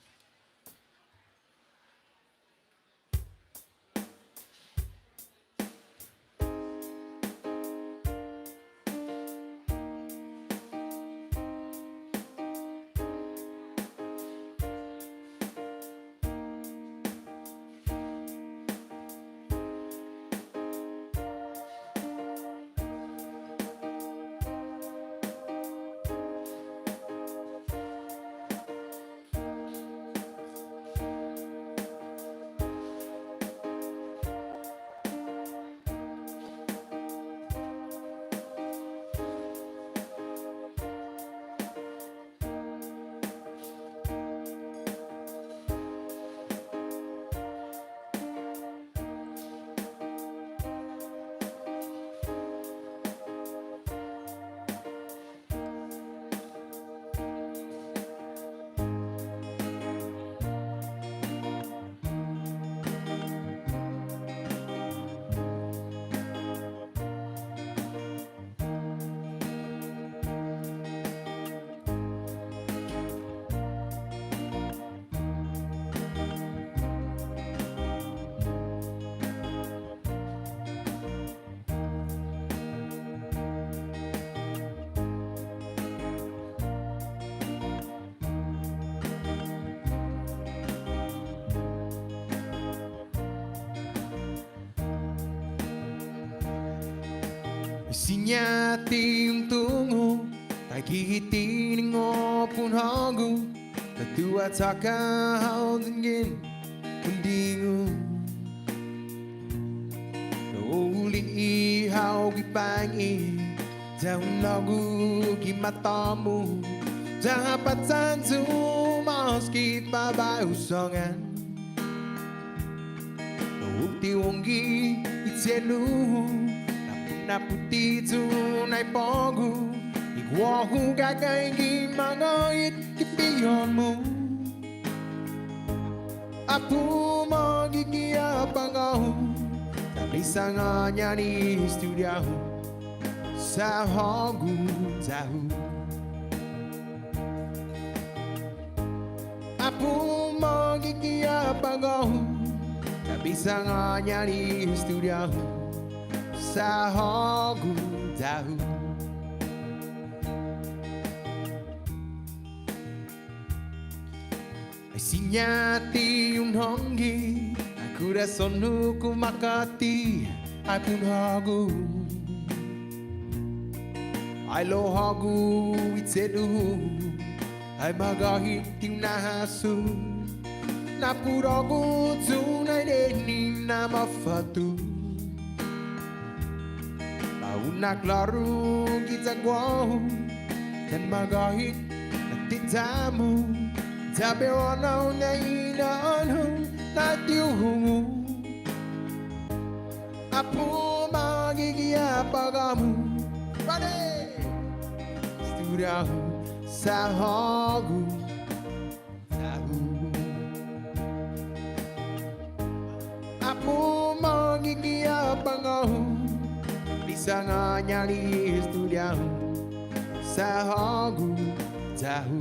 Sinyati yung tungo, takikitin ng punhago, Tatua taka houdingen, kundingo. Uli ihaw gipangi, daun lagu gimatamu, dapat sanzu maskit pabayusangan. Ukti wongi itselu. Naputi tunay pogu Igwahu gagay mangoit kipiyon mo Apu mo gigiyapangaw Tabi sa nga niya ni studio Sa hongu tahu pumangkikiapangaw bisa nga nyari studio sa hanggang daw. Ay sinyati yung hanggi corazón ko makati ay punhago ay lohago itsedu ay magahiting nahasu napurago tunay deni na mafatu paunak laro kita guau dan magahit natitamu tabi wanaw na inaano natiuhungu apo magigiyapagamu ready studio sa hagu tahu apo magigiyapagamu bisa nga nyari studio sa hagu tahu.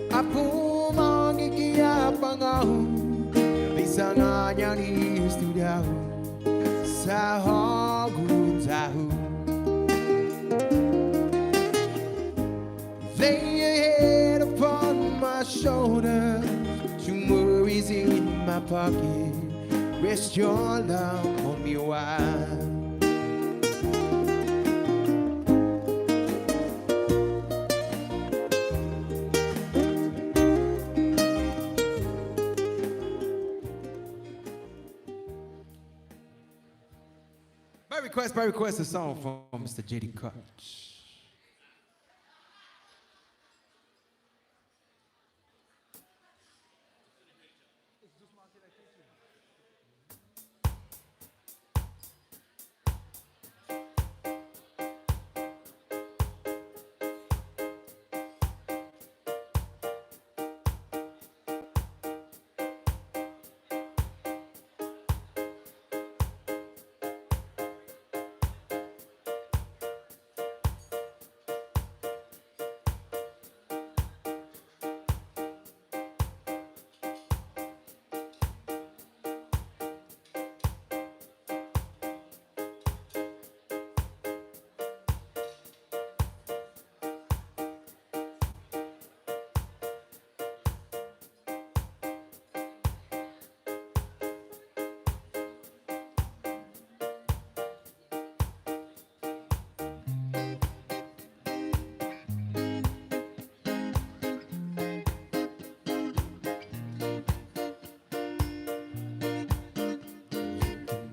Apo magigiyapang bisa nga nyari studio sa hanggang daw. Lay your head upon my shoulder, two worries in my pocket, rest your love on me a while. By request, a song from Mr. J.D. Koch.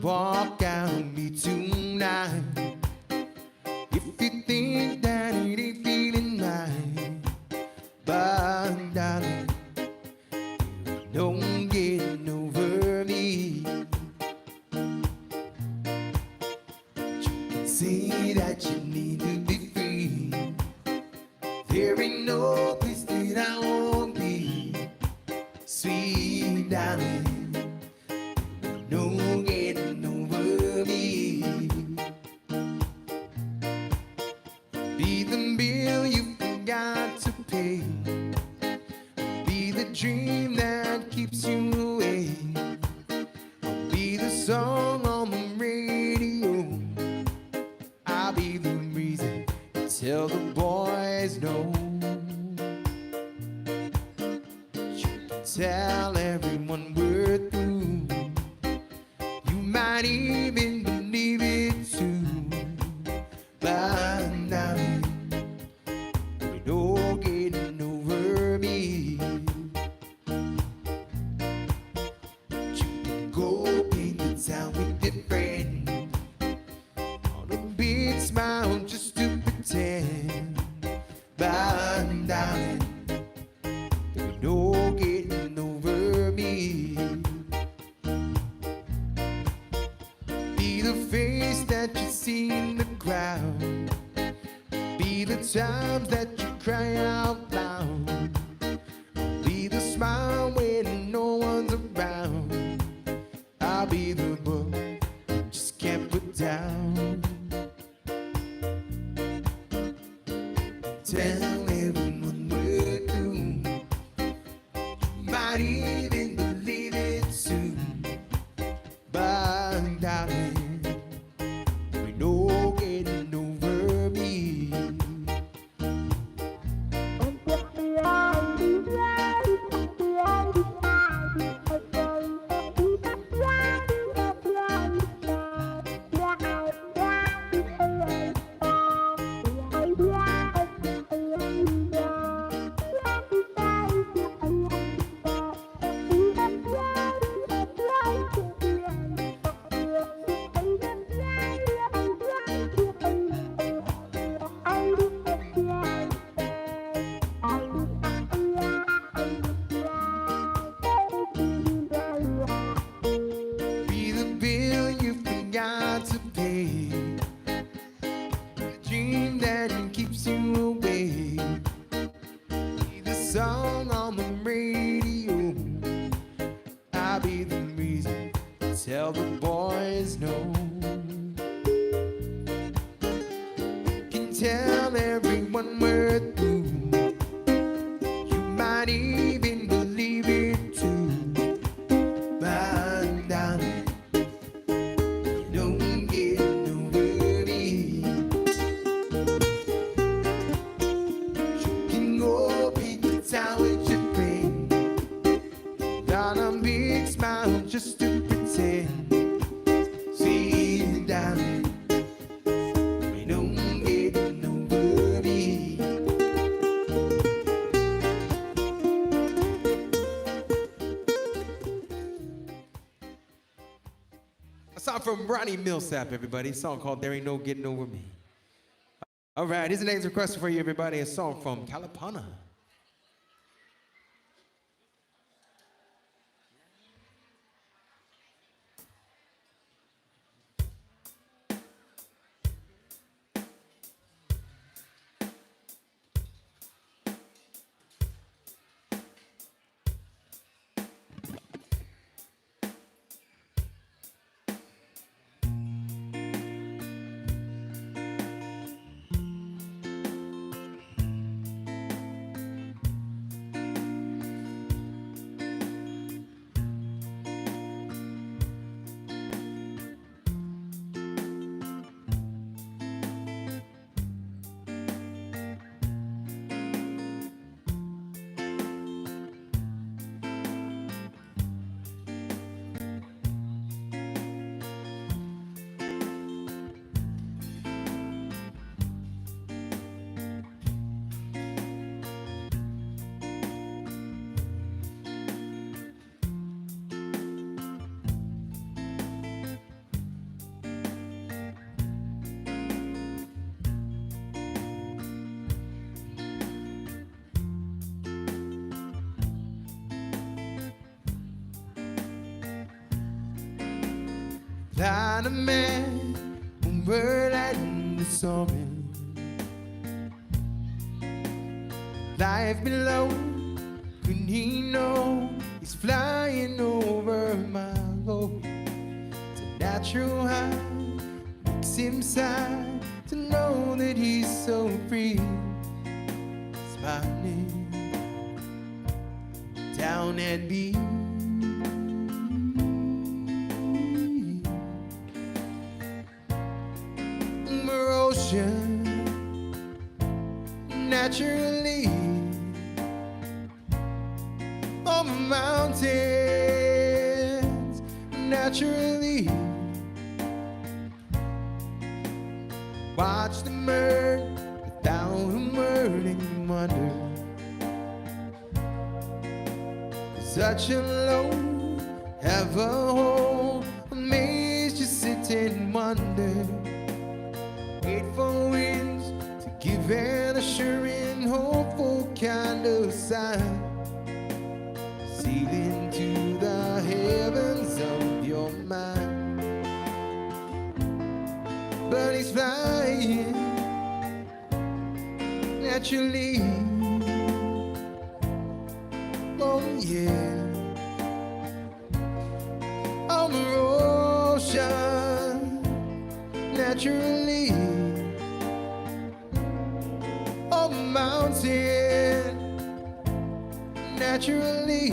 Walk out me tonight if you think that it ain't feeling right, but darling, don't get over me. You can say that you need to be free. There ain't no place that I won't be, sweet darling. No getting over me. Be the bill you forgot to pay. Be the dream that keeps you awake. Be the song on the radio. I'll be the reason to tell the boys no. You can tell everyone we're through. Might even believe it too, but now you're no getting over me. You but darling, there ain't no getting over me. Be the face that you see in the crowd, be the times that you cry out loud, be the smile when no one's around. I'll be the book you just can't put down. Tell everyone we're doomed, you might even believe it soon, but darling, there ain't no getting over me. Be the bill you forgot to pay, the dream that keeps you awake, be the song on the radio. I'll be the reason to tell the boys no. Can tell everyone we're through, you might even believe it too, but darling, you don't get over me. You can go beat the town with your friend, got a big smile just to pretend. See, darling, you don't get over me. A song from Ronnie Millsap, everybody. A song called There Ain't No Getting Over Me. All right, here's the next request for you, everybody. A song from Kalapana. Not a man, a word and a song. Life below, couldn't he know he's flying over my load? It's a natural high, makes him sigh to know that he's so free. Smiling down at me. Naturally over mountains, naturally watch them burn without a word and wonder. Such a low, ever whole, amazed, just sit and wonder. Wait for winds to give an assuring no kind of sign, sailing to the heavens of your mind. But he's flying naturally. Oh yeah, on the ocean naturally, on the mountain naturally.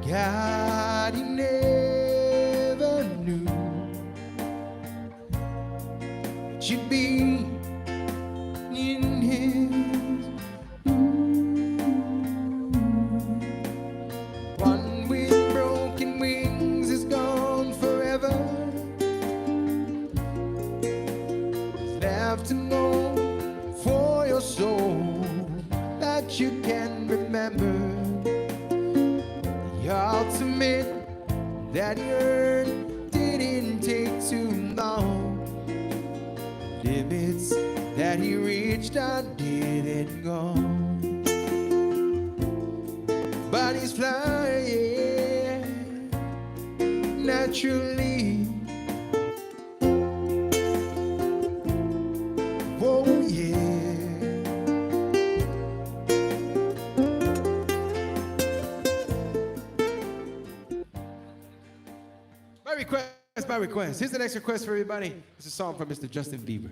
God, he never knew that you'd be in his one with broken wings is gone forever. He's left to mourn for your soul that you can remember. The ultimate that he earned didn't take too long. Limits that he reached I didn't go. But he's flying naturally. Oh yeah. By request. Here's the next request for everybody. It's a song from Mr. Justin Bieber.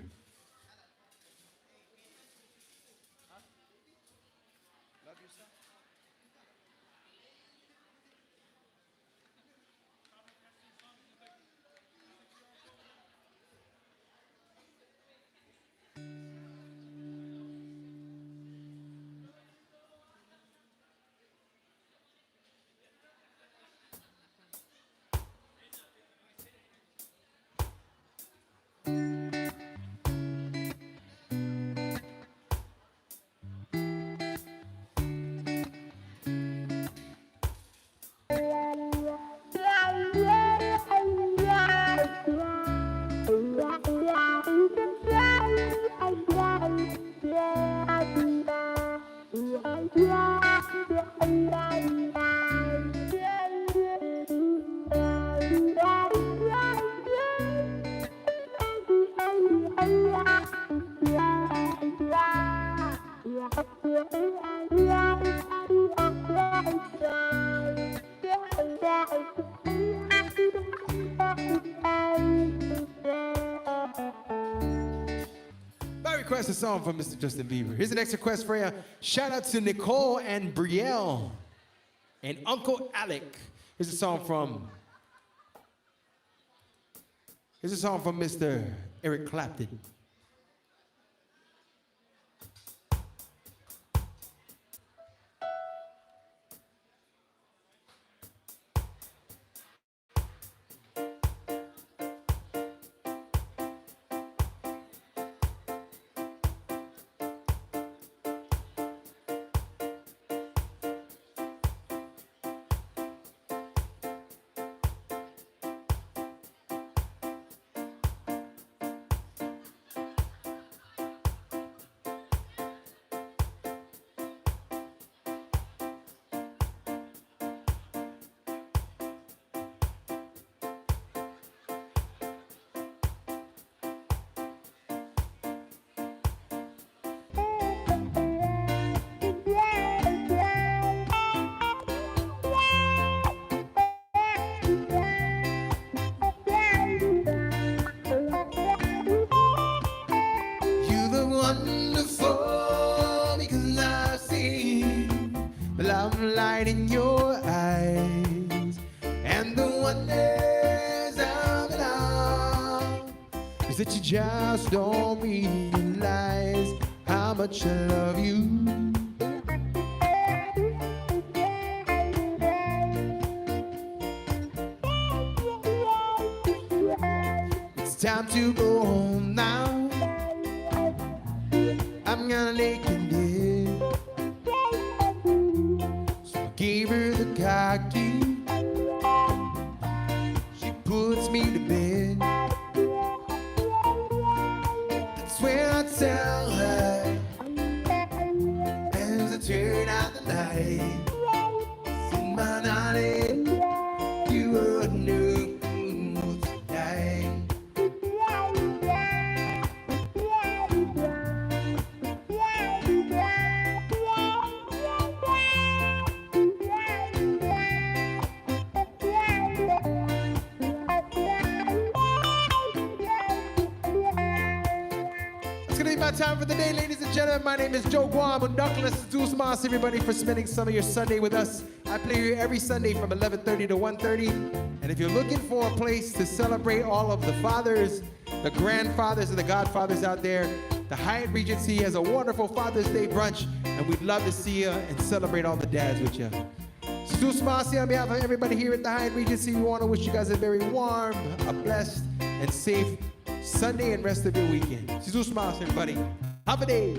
Request a song from Mr. Justin Bieber. Here's the next request for you. Shout out to Nicole and Brielle and Uncle Alec. Here's a song from Mr. Eric Clapton. light in your eyes, and the wonders of it all is that you just don't realize much I love you. It's time to go home now. I'm gonna lay in bed. So I gave her the car key. She puts me to bed. That's when I tell her, as I turn out the light, see my darling, you wouldn't know tonight. It's gonna be my time for the day, ladies and gentlemen. My name is Joe Guam. Undoubtedly, Deuce Moss, everybody, for spending some of your Sunday with us. I play here every Sunday from 11:30 to 1:30. And if you're looking for a place to celebrate all of the fathers, the grandfathers, and the godfathers out there, the Hyatt Regency has a wonderful Father's Day brunch, and we'd love to see you and celebrate all the dads with you. Deuce Moss, on behalf of everybody here at the Hyatt Regency, we want to wish you guys a very warm, a blessed, and safe Sunday and rest of your weekend. Deuce Moss, everybody. Have a day.